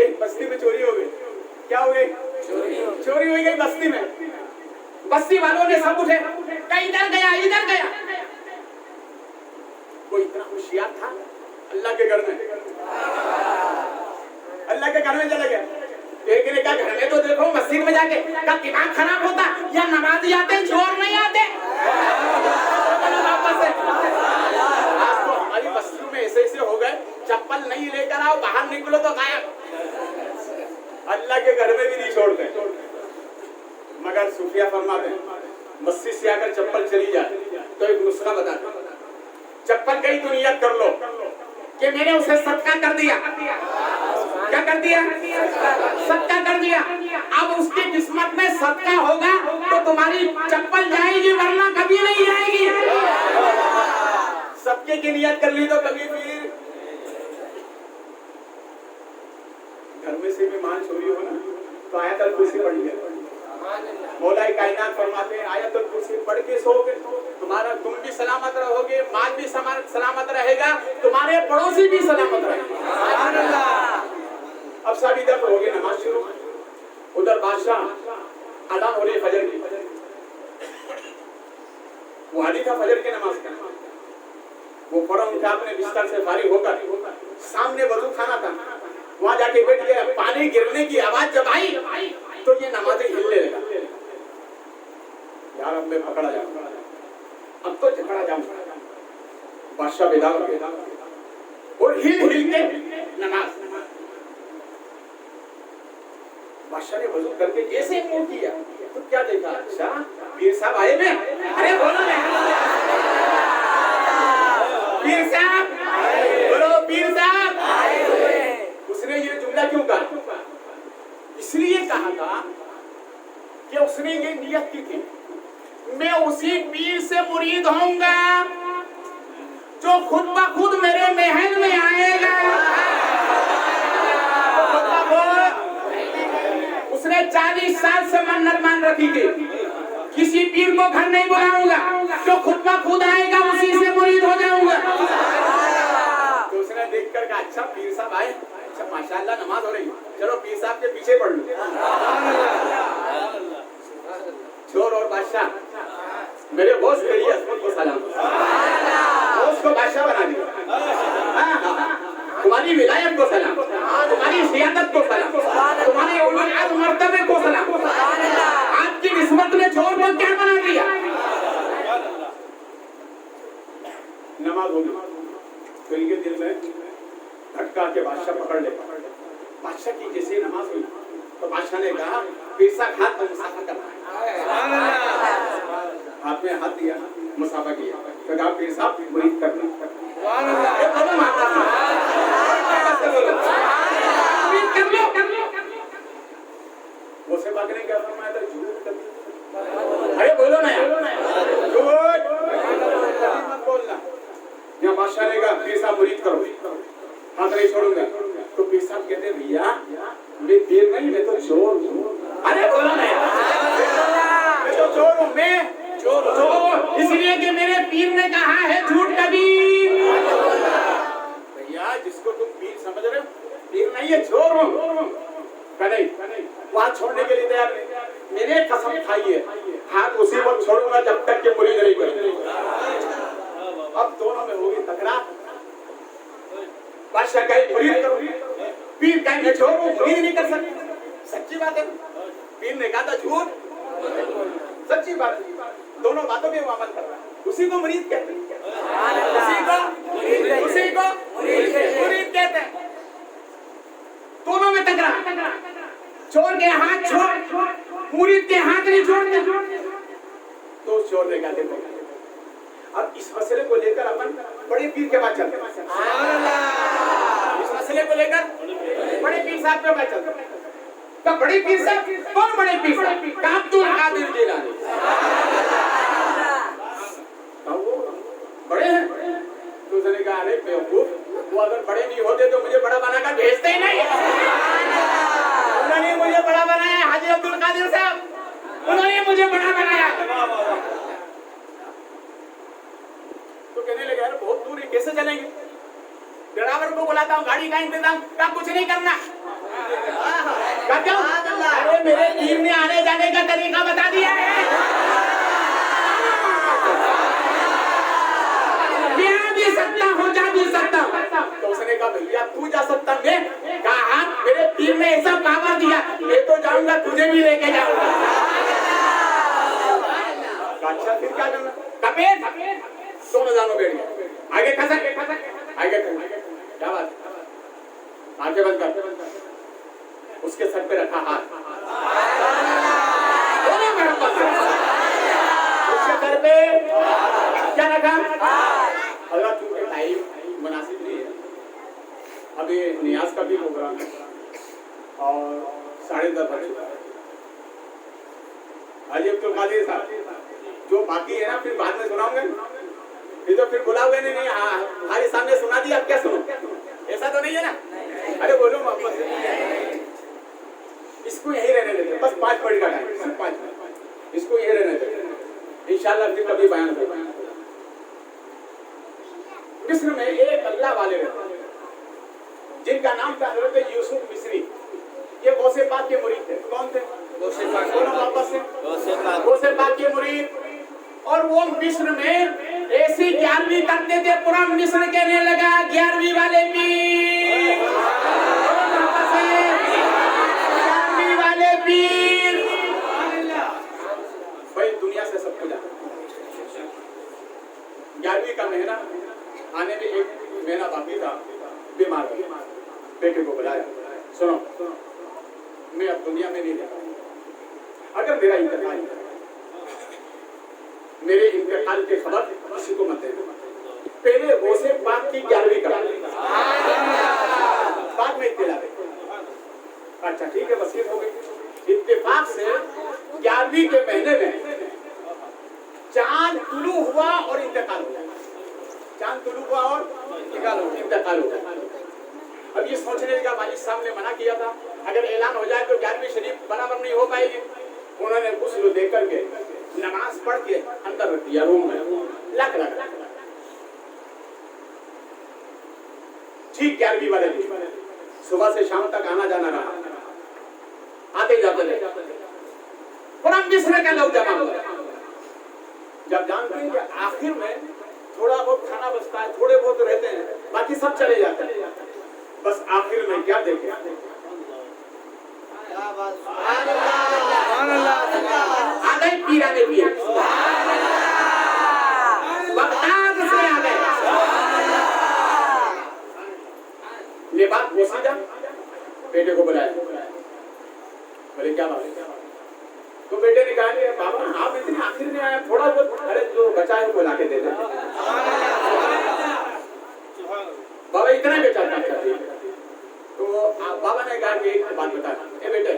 G: एक बस्ती में चोरी हो गई। क्या हो गई? चोरी हो गई बस्ती में। बस्ती वालों ने सब उठे, कहीं इधर गया इधर गया। कोई इतना होशियार था अल्लाह के घर में, अल्लाह के घर में चले गए। एक ने कहा घर में तो देखो मस्जिद में जाके, का दिमाग खराब होता या नमाजी आते चोर नहीं आते। आज तो हमारी बस्ती में ऐसे ऐसे हो गए, चप्पल नहीं लेकर आओ बाहर निकलो तो गायब। अल्लाह के घर में भी नहीं छोड़ते, मगर सूफिया फरमाते हैं मस्जिद से अगर चप्पल चली जाए तो एक नुस्खा बताते, चप्पल कहीं तो नियत कर लो कि मैंने उसे सदका कर दिया। क्या कर दिया? सदका कर दिया। अब उसकी किस्मत में सदका होगा तो तुम्हारी चप्पल जाएगी, वरना कभी नहीं जाएगी। सबके की नियत कर ली तो कभी फिर घर में से भी माल चोरी हो ना तो आयतल कुर्सी पढ़ लिया। मौला कायनात फरमाते हैं आयतल कुर्सी पढ़ के सोओगे तुम्हारा, तुम भी सलामत रहोगे, माल भी सलामत रहेगा, तुम्हारे पड़ोसी भी सलामत रहेंगे। अब सब इधर हो गए, नमाज शुरू। उधर बादशाह अजान हो रही है फजर की, वो हादी था फजर की नमाज का। वो फौरन उठा अपने बिस्तर से फारिग होकर सामने वजू खाना था, वहां जाके बैठ गया। पानी गिरने की आवाज जब आई तो ये नमाज़ी हिलने लगा। यार अब मैं पकड़ा जाऊंगा, अब तो झगड़ा जाऊंगा। बादशाह बेदार हो गया और हिल हिल के नमाज। बादशाह ने वजू करके जैसे मुंह किया तो क्या देखा, अच्छा पीर साहब आए में। अरे बोलो पीर साहब, बोलो पीर साहब। उसने ये जुमला क्यों कहा? इसलिए कहा था कि उसने ये नियत की थी, मैं उसी पीर से मुरीद होऊंगा जो खुद ब खुद मेरे महल में आएगा। उसने 40 साल से मन्नत मान रखी थी, किसी पीर को घर नहीं बुलाऊंगा, जो खुद ब खुद आएगा उसी से मुरीद हो जाऊंगा। तो उसने देखकर कहा, अच्छा पीर साहब आए, अच्छा माशाल्लाह नमाज हो रही है, चलो पीर साहब के पीछे पढ़ लो। चोर और बादशाह, मेरे बॉस करिए को सलाम, बॉस को बादशाह बना दिया। तुम्हारी विलायत को सलाम, तुम्हारी सियादत को सलाम, तुम्हारे उलूल मर्तबे को सलाम। आपकी निस्बत ने चोर को क्या बना दिया? नमाज होगी तो इनके दिल में धक्का के बादशाह पकड़ ले। बादशाह की जैसे नमाज हुई तो बादशाह ने कहा, पैसा हाथ तो मुसाफा करना है। हाथ में हाथ दिया, मुसाफा किया, तो कहा पीर साहब मुरीद करना। उसे बात ने क्या फरमाया था, झूठ कभी। अरे बोलो ना यार, झूठ मत बोलना। यहाँ बादशाह ने कहा पीर साहब मुरीद करो, हाथ नहीं छोड़ूंगा। तो पीर साहब कहते हैं, भैया मैं पीर नहीं, मैं तो चोर हूँ। अरे बोलो ना यार, मैं तो चोर हूँ, मैं चोर इसलिए कि मेरे पीर ने कहा है झूठ कभी। भैया जिसको तुम पीर समझ रहे हो, पीर नहीं है, चोर हूँ। नहीं वहां छोड़ने के लिए तैयार नहीं। मैंने कसम खाई है, हाथ उसी वक्त छोड़ूंगा जब तक के मुरीद नहीं करूंगा। अब दोनों में होगी तकरार। बादशाह कहे मुरीद करो, पीर कहे मैं छोड़ मुरीद नहीं कर सकता। सच्ची बात है, पीर ने कहा था झूठ, सच्ची बात है। दोनों बातों में वो अमल कर रहा है। उसी को मुरीद कहते हैं, उसी को मुरीद कहते हैं। दोनों में तकरार, चोर के हाथ छोड़, मुरीद के हाथ नहीं छोड़ते। तो चोर ने कहा देखो, अब इस मसले को लेकर अपन बड़े पीर के पास चलते हैं। इस मसले को लेकर बड़े पीर साहब के पास चलते हैं। तो बड़े पीर साहब कौन? बड़े पीर साहब अब्दुल कादिर जिलानी। बड़े हैं। तो उसने कहा, अरे बेवकूफ, वो अगर बड़े नहीं होते तो मुझे बड़ा बनाकर भेजते ही नहीं। उन्होंने मुझे बड़ा बनाया, हाजी अब्दुल कादिर साहब, उन्होंने मुझे बड़ा बनाया। तो कहने लगे, यार बहुत दूर है, कैसे चलेंगे? ड्राइवर को बुलाता हूँ, गाड़ी का इंतजाम का, कुछ नहीं करना। क्यों? अरे मेरे पीर ने आने जाने का तरीका बता दिया है। मैं भी सकता हूँ, जा भी सकता हूँ। तो उसने कहा, भैया तू जा सकता है? कहा मेरे पीर ने ऐसा पावर दिया, मैं तो जाऊंगा, तुझे भी लेके जाऊंगा। अच्छा फिर क्या करना? कपेट दोनों जानों बैठ गए, आगे खसक, आगे क्या बात, आगे बंद कर। उसके सर पे रखा हाथ, उसके सर पे क्या रखा? अगर चूंकि टाइम मुनासिब नहीं है, अभी नियाज का भी प्रोग्राम है और 10:30 बज चुका है। हाजी अब्दुल कादिर साहब जो बाकी है ना, फिर बाद में सुनाऊंगे। फिर बुलाओगे नहीं, हमारे सामने सुना दिया, अब क्या सुनो? ऐसा तो नहीं है ना? अरे बोलो मोहम्मद से, इसको यही रहने देते, बस 5 मिनट का टाइम, सिर्फ 5 मिनट, इसको यही रहने देते। इंशाल्लाह फिर कभी बयान करेंगे। मिस्र में एक अल्लाह वाले रहते जिनका नाम था हजरत यूसुफ मिस्री। ये गौसे पाक के मुरीद थे। कौन थे?
E: गौसे पाक।
G: दोनों वापस से गौसे पाक के मुरीद। और वो मिस्र में ऐसी 11वीं करते थे, पूरा मिस्र कहने लगा 11वीं वाले पीर, 11वीं वाले पीर। भाई दुनिया से सब कुछ 11वीं का महीना आने में 1 महीना बाकी था, बीमार हो गया, बेटे को बुलाया, सुनो मैं अब दुनिया में नहीं रहता, अगर मेरा इंतकाल मेरे इंतकाल की खबर किसी को मत देना, पहले गौसे पाक की 11वीं का बाद में इत्तेला दे। अच्छा ठीक है, वसीयत हो गई। इत्तेफाक से 11वीं के महीने में चांद तुलू हुआ और इंतकाल हो गया। चांद तुलू हुआ और इंतकाल हो गया। अब ये सोचने का वालिद साहब ने मना किया था, अगर ऐलान हो जाए तो 11वीं शरीफ बराबर नहीं हो पाएगी। उन्होंने गुस्ल दे करके नमाज पढ़ के अंदर रख दिया रूम में, लग ठीक 11वीं वाले सुबह से शाम तक आना जाना रहा, आते जाते रहे, पूरा मिस्र का लोग जमा हुआ। जब जानते हैं कि आखिर में थोड़ा बहुत खाना बचता है, थोड़े बहुत रहते हैं, बाकी सब चले जाते हैं, बस आखिर में क्या देखे? आ गए पीराने पिए, बगदाद से आ गए। ये बात पोसीदा बेटे को बुलाया, बोले क्या बात? तो बेटे ने कहा बाबा आप इतने आखिर में आए, थोड़ा बहुत अरे जो बचा है वो लाके दे दे। बाबा इतना बेचा था। तो बाबा ने कहा कि एक बात बता, ए बेटे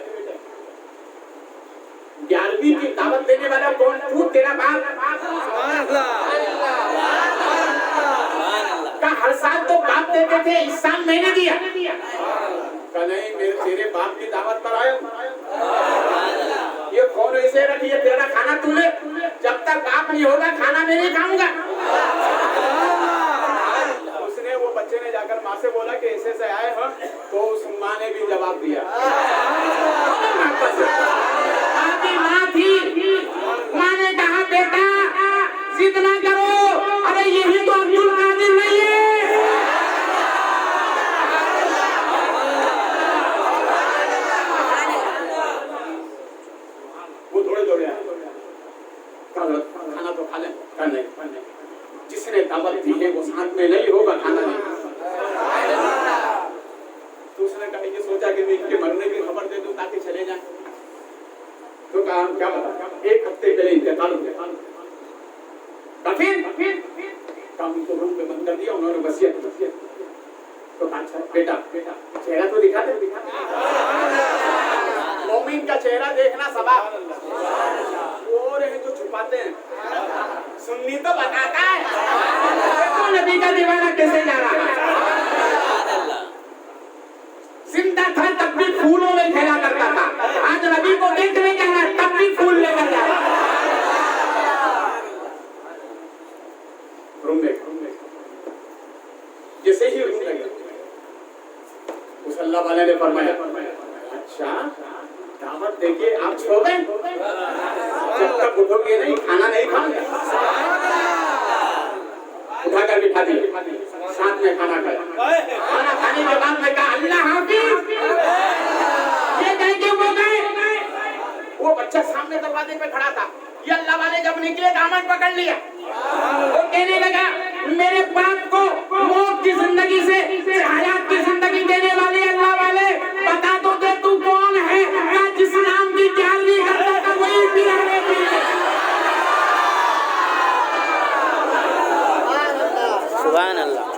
G: 11वीं की दावत देने वाला कौन? तू, तेरा बाप? का हर साल तो बाप देते थे, इस साल मैंने दिया। का नहीं, मेरे तेरे बाप की दावत पर आया। ये कौन ऐसे रखी है, तेरा खाना तू ले, जब तक बाप नहीं होगा खाना मैं नहीं खाऊंगा। उसने वो बच्चे ने जाकर माँ से बोला कि ऐसे से आए हम, तो उस माँ ने भी जवाब दिया। माँ थी, माँ ने कहा बेटा जिद ना करो, अरे यही तो अब्दुल कादिर नहीं है। वो थोड़े दौड़े आए, खाना तो खा ले, जिसने दावत दी है वो साथ में नहीं होगा, खाना नहीं। तो उसने कहा ये सोचा कि मैं इनके मरने की खबर दे दूं ताकि चले जाएं। तो कहा क्या बता, 1 हफ्ते पहले इंतकाल हो गया। फिर काम को रूम में बंद कर दिया उन्होंने, वसीयत। तो अच्छा बेटा चेहरा तो दिखा दे। मोमिन का चेहरा देखना सवाब, वो रहे जो छुपाते हैं। सुन्नी तो बताता है तो नबी का दीवाना कैसे जा रहा है। जिंदा था तब भी फूलों में खेला करता था, आज नबी को देखने जा रहा है तब भी फूल लेकर जा रहा है। रूम में जैसे ही रूम में उस अल्लाह वाले ने फरमाया अच्छा दावत देके आप सो गए, जब तक उठोगे नहीं खाना नहीं खाओगे। उठाकर बिठा दिया, साथ में खाना खाया। खाना खाने के बाद मैं कहा अल्लाह हाफिज, ये कह के वो गए। वो बच्चा सामने दरवाजे पे खड़ा था, ये अल्लाह वाले जब निकले दामन पकड़ लिया। वो कहने लगा मेरे बाप को मौत की जिंदगी से हयात की जिंदगी देने वाले अल्लाह वाले, बता दो दे तू कौन है? जिस नाम की जाली करता था वही पिराने की।
F: सुभान अल्लाह।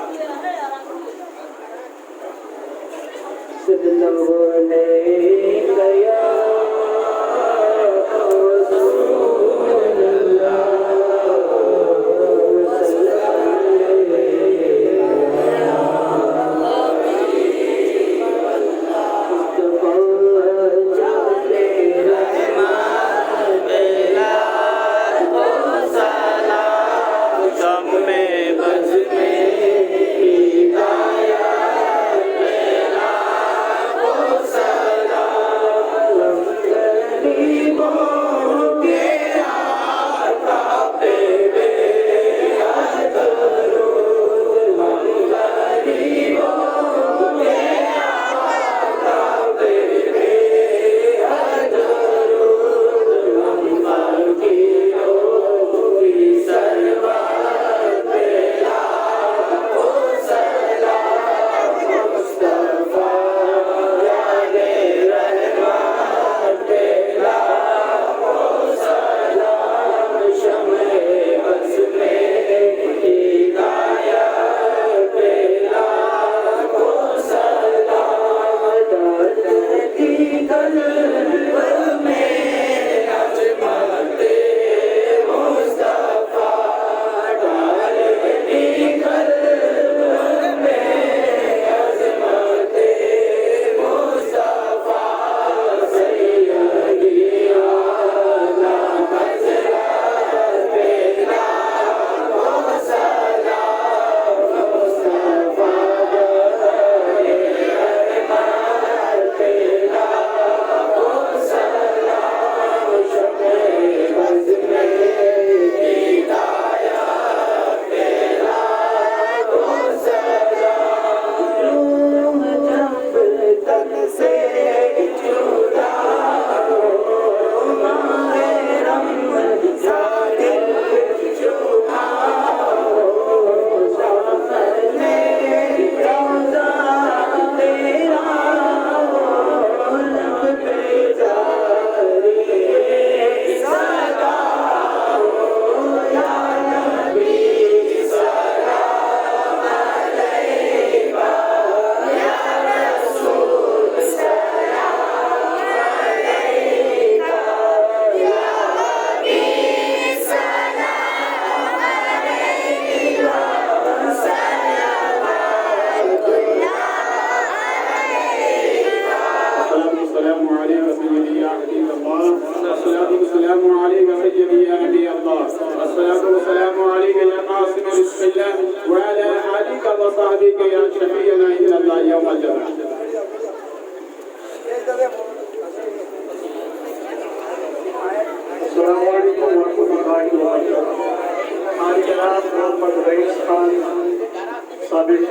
D: साबिक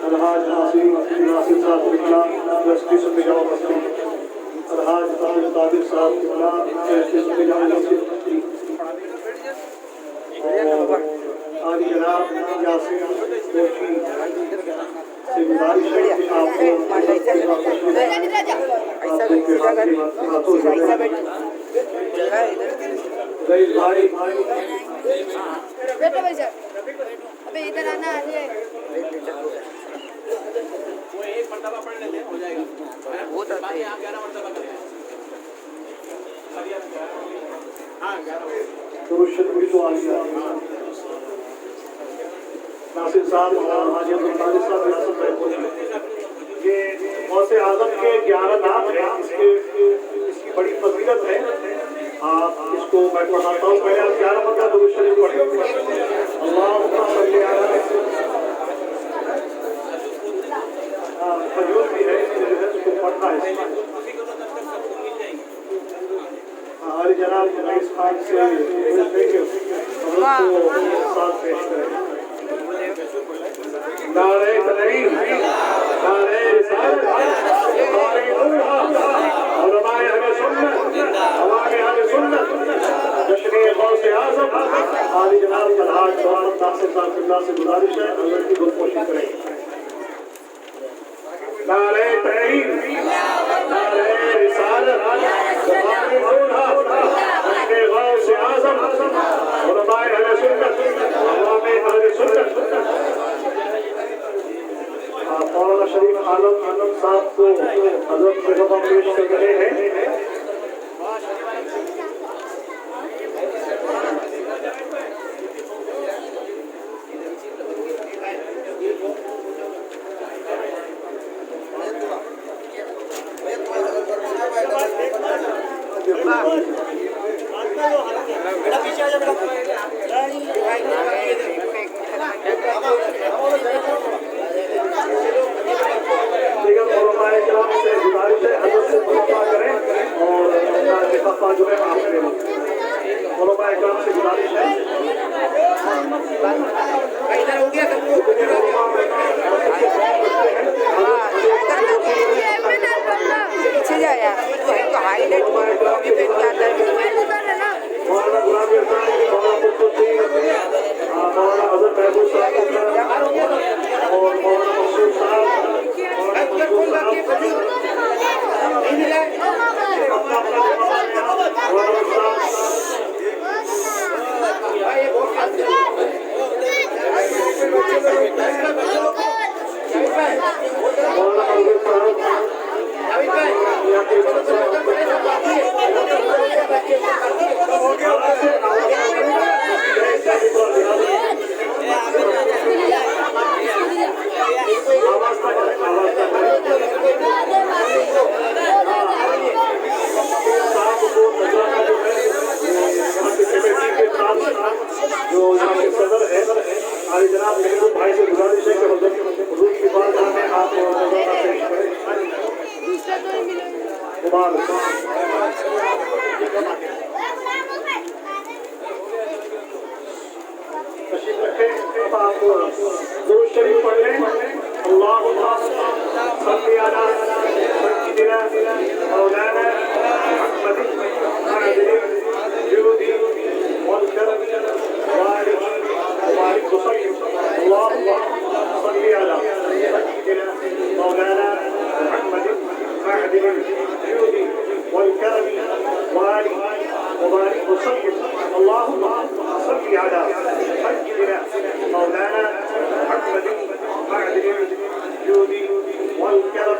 D: अलहाज नासिर साहब किबला जस्टिस मिजाओ मस्ती अलहाज ताबिर साहब किबला जस्टिस मिजाओ मस्ती और आदि जनाब यासीन दोषी से गुजारिश है कि आपको भाई
B: बैठो भाई साहब, अबे इधर आना आइए।
G: वो एक मर्तबा पढ़ लेते हैं, हो जाएगा। वो तो बाकी आप 11 मर्तबा करें। हाँ 11
D: नासिर साहब और हाजी अब्दुल कादिर साहब रियासत में ये गौसे आजम के 11 नाम है। इसकी बड़ी फजीलत है। आप इसको मैं पढ़ाता हूँ। पहले आप 11 मरतबा दुरूद शरीफ पढ़ें। अल्लाहुम्मा सल्ली अला फजूल भी है, इसको पढ़ना है। हमारे जनाब रईस खान से साथ पेश करें। नारे तकरीम, नारे रिसालत, नारे उल्हा, उलमाए अहले सुन्नत, अवामे अहले सुन्नत, जश्न गौसे आज़म आदि जनाब अलहाज मोहम्मद नासिर साहब किबला से गुजारिश है अल्लाह की गुलपोशी करें। नारे तकरीम, नारे रिसालत, उलमाए उल्हा, जश्न गौसे आज़म, उलमाए अहले सुन्नत, अवामे अहले सुन्नत। मौलाना शरीफ आलम साहब को हजरत पैगंबर पेश कर रहे हैं। से गुजारिश है हजरत से मुलाकात करें और लिफाफा जो है आप करें। उलमाए किराम से गुजारिश है
B: पीछे जा यार, तो हाईलाइट मौलाना
D: गुलाम इरफान, मौलाना कुतुबुद्दीन, मौलाना अजहर महबूब साहब और मौलाना मंसूर साहब, जो यहाँ के सदर है हमारे जनाब महबूब भाई से गुजारिश है कि हजरत रूह की बात में आप पेश करें। तशरीफ रखें। अब आप दुरूद शरीफ पढ़ लें। अल्लाहुम्मा सल्ली अला सय्यिदिना मौलाना मुहम्मद मअदिल जुदी वल करम वालिक वसल्लम। अल्लाहुम्मा सल्ली अला सय्यिदिना मौलाना मुहम्मद मअदिल जुदी वल करम वालिक वसल्लम। अल्लाहुम्मा सल्ली अला सय्यिदिना मौलाना मुहम्मद मअदिल जुदी वल करम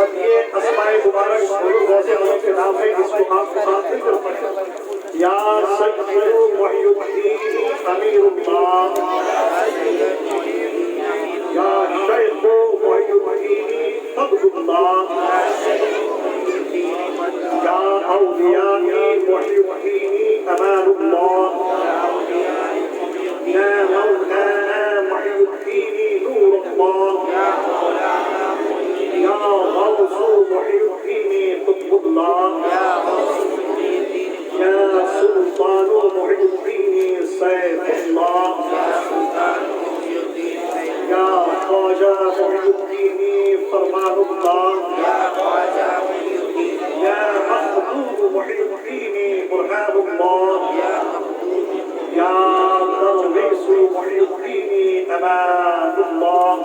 D: अब ये अस्माए मुबारक वैसे अलग किताब है जिसको आपके साथ जिक्र पढ़े या सय्यदु मुहय्यिद्दीन अमीरुल्लाह या शेख मुहय्यिद्दीन फद्लुल्लाह या औलिया मुहय्यिद्दीन अमानुल्लाह या मौलाना मुहय्यिद्दीन नूरुल्लाह या गौस मुहय्यिद्दीन कुतुबुल्लाह या सुल्तान मुहय्यिद्दीन सैफुल्लाह या ख्वाजा मुहय्यिद्दीन फरमानुल्लाह या महबूब मुहय्यिद्दीन बुरहानुल्लाह या दरवेश मुहय्यिद्दीन अमानुल्लाह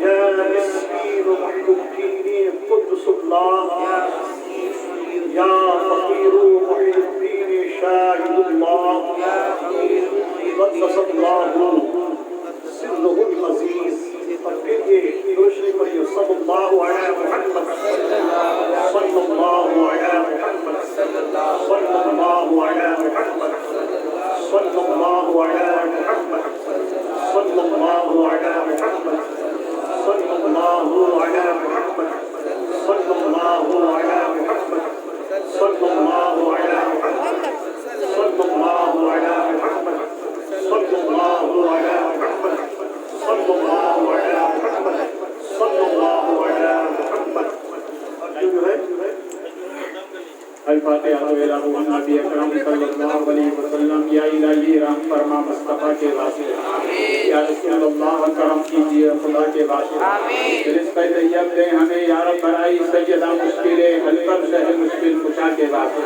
D: या मिस्कीन मुहय्यिद्दीन कुद्दुसुल्लाह या फकीर मुहय्यिद्दीन शाहिदुल्लाह क़द्दसल्लाहु सिर्रुहुल अज़ीज़। और फिर ये रोशनी पढ़िए सल्लल्लाहु अलैहि मुहम्मद सल्लल्लाहु अलैहि मुहम्मद सल्लल्लाहु अलैहि मुहम्मद सल्लल्लाहु अलैहि मुहम्मद सल्लल्लाहु अलैहि मुहम्मद सल्लल्लाहु अलैहि मुहम्मद सल्लल्लाहु अलैहि मुहम्मद सल्लल्लाहु अलैहि मुहम्मद सल्लल्लाहु अलैहि मुहम्मद सल्लल्लाहु अलैहि मुहम्मद सल्लल्लाहु अलैहि मुहम्मद सल्लल्लाहु अलैहि मुहम्मद। और जो है अल-फातिहा नबी अकरम सल्लल्लाहु अलैहि वसल्लम या इलाही रहम फरमा मुस्तफा के वास्ते या रसूलुल्लाह करम कीजिए खुदा के वास्ते रिज़्क़ तैयब दे हमें या रब बराई सय्यदा मुश्किलें हल कर शह मुश्किल कुशा के वास्ते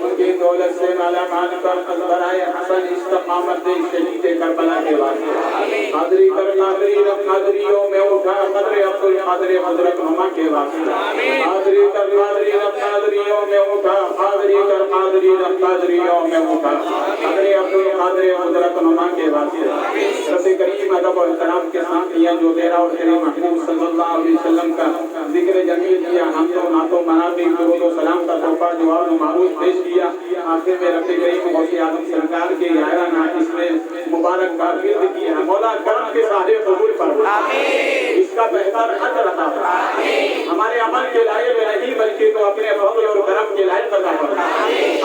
D: उनकी दौलत से माला माल कर बराए हसन इस्तिक़ामत दे शहीद करबला के वास्ते कादरी कर कादरी रब कादरियों में उठा कदर अब्दुल कादर हजरत ममा के वास्ते कादरी कर कादरी रब कादरियों में उठा कादरी कर कादरी रब कादरियों में उठा कदर अब्दुल कादर हजरत ममा के वास्ते रब करीम अदब और इहतराम के साथ यह जो तेरा और तेरे महबूब सल्लल्लाहु अलैहि वसल्लम का जिक्र जमील किया हम तो नातो मनाते दुरूद और सलाम का तोहफा जवाब मारूफ पेश किया आखिर में रब करीम गौसे आदम सरकार के आया ना इसमें मुबारक कारगिर्द की है मौला करम के सारे कबूल फरमा इसका बेहतर अजर अता फरमा हमारे अमल के लायक नहीं बल्कि तो अपने फज़ल और करम के लायक अता फरमा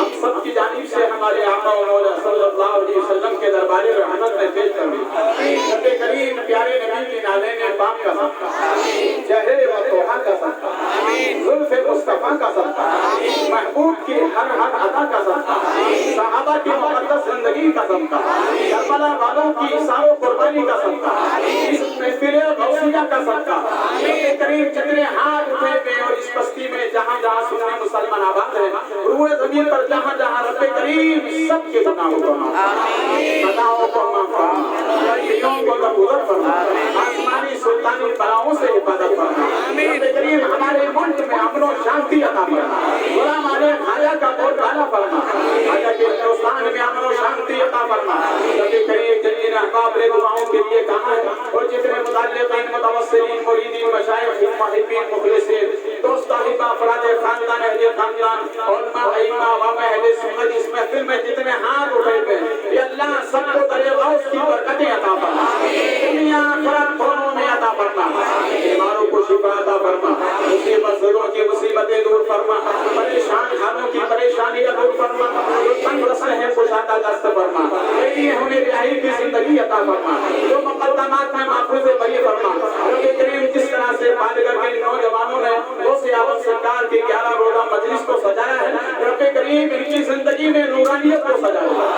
D: हम सब की जानिब से हमारे आका और मौला सल्लल्लाहु अलैहि वसल्लम के दरबार रहमत में पेश कर दी रब करीम प्यारे नबी के नाले ने पाक का सदका चेहरे व तोहा का सदका जुल्फ़े मुस्तफा का सदका महबूब की हर अदा का सदका सहाबा की मुक़द्दस जिंदगी का सदका करबला वालों की इसारों कुर्बानी का सदका इस महफिल गौसिया का सदका रब करीम जितने हाथ उठे थे और इस बस्ती में जहाँ जहाँ सुन्नी मुसलमान आबाद है रूए ज़मीन पर जहाँ जहाँ रब करीम सबके गुनाहों को माफ़ खताओं को माफ़ गलतियों को दरगुजर फरमा आसमानी सुल्तानी बलाओं से हिफाजत फरमा रब करीम हमारे मुल्क में अमन और शांति अता फरमा गुलाम आले खाजा का बोलबाला फरमा खाजा के हिंदुस्तान में अमन और शांति अता फरमा रब करीम जिन अहबाब ने दुआओं के लिए कहा है और जितने मुतल्लिक़ीन मुतवस्सिलीन मुरीदीन मशाइख़ मुहिब्बीन मुखलिसीन दोस्त साहिबा अफराद खानदान अहले खानदान उलमा अइम्मा व अहले सुन्नत इस महफिल में जितने हाथ उठाए थे ये अल्लाह सबको दरे गौस की बरकतें अता फरमा दुनिया आखिरत दोनों में अता फरमा बीमारों को शिफा अता फरमा मुसीबतों की मुसीबतें दूर फरमा
G: फरमा, परेशान हालों की परेशानी दूर फरमा, जो तंग रस्ते हैं कुशादा दस्त फरमा, मेरी हमें रिहाई की जिंदगी अता फरमा, जो मुकद्दमात में महफूज बरी फरमा। रब्बे करीम जिस तरह से बालिगर के नौजवानों ने गौसे आलम सरकार की 11 रोजा मजलिस को सजाया है, रब्बे करीम इनकी जिंदगी में नूरानियत को सजाया,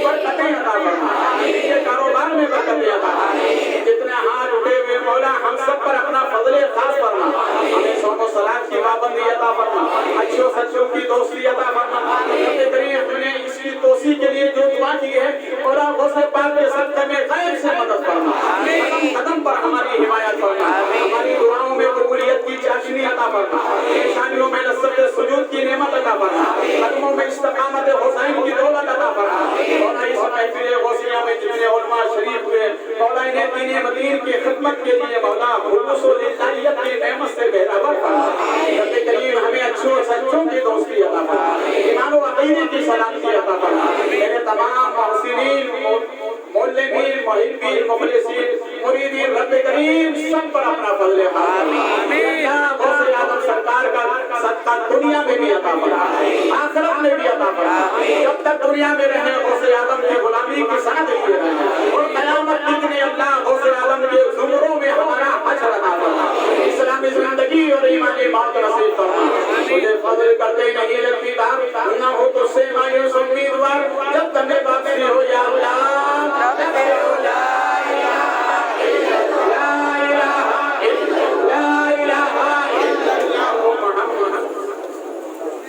G: बरकतें अता फरमा, इनके कारोबार में बरकतें अता फरमा। जितने हाथ उठे हुए मौला हम सब पर अपना फजले खास फरमा, हमें सोनो सलात की पाबंदी अता फरमा, अच्छों सच्चों की दोस्ती अता फरमा। रब्बे करीम हमने इसी दोस्ती के लिए जो दुआ की है मौला गौसे पाक के सदक़े में खैर से मदद फरमा, कदम कदम पर हमारी हिमायत फरमा, हमारी दुआओं में कबूलियत की चाशनी अता फरमा, पेशानियों में लज़्ज़त सुजूद की नेमत अता फरमा, कदमों में इस्तिक़ामत हुसैन की दौलत अता फरमा। मौला इस महफिल गौसिया में जितने उलमा शरीफ हुए मौला इन्हें दीन मदीन की खिदमत के लिए मौला खुलूस व लिल्लाहियत की नेमत से बेहतर फरमा। रब्बे करीम हमें अच्छों सच्चों की दोस्ती अता फरमा, ईमान व अक़ीदे की सलामती अता फरमा। मेरे तमाम मोहसिनीन मोल्लेमीन मुहिब्बीन मुखलिसीन मुरीदीन रब्बे करीम सब पर अपना फजल आमीन। गौसे आज़म सरकार का सदका दुनिया में भी अता फरमा, आखिरत में भी अता फरमा। जब तक दुनिया में रहे गौसे आज़म की गुलामी के साथ ही रहे और क़यामत तक अल्लाह गौसे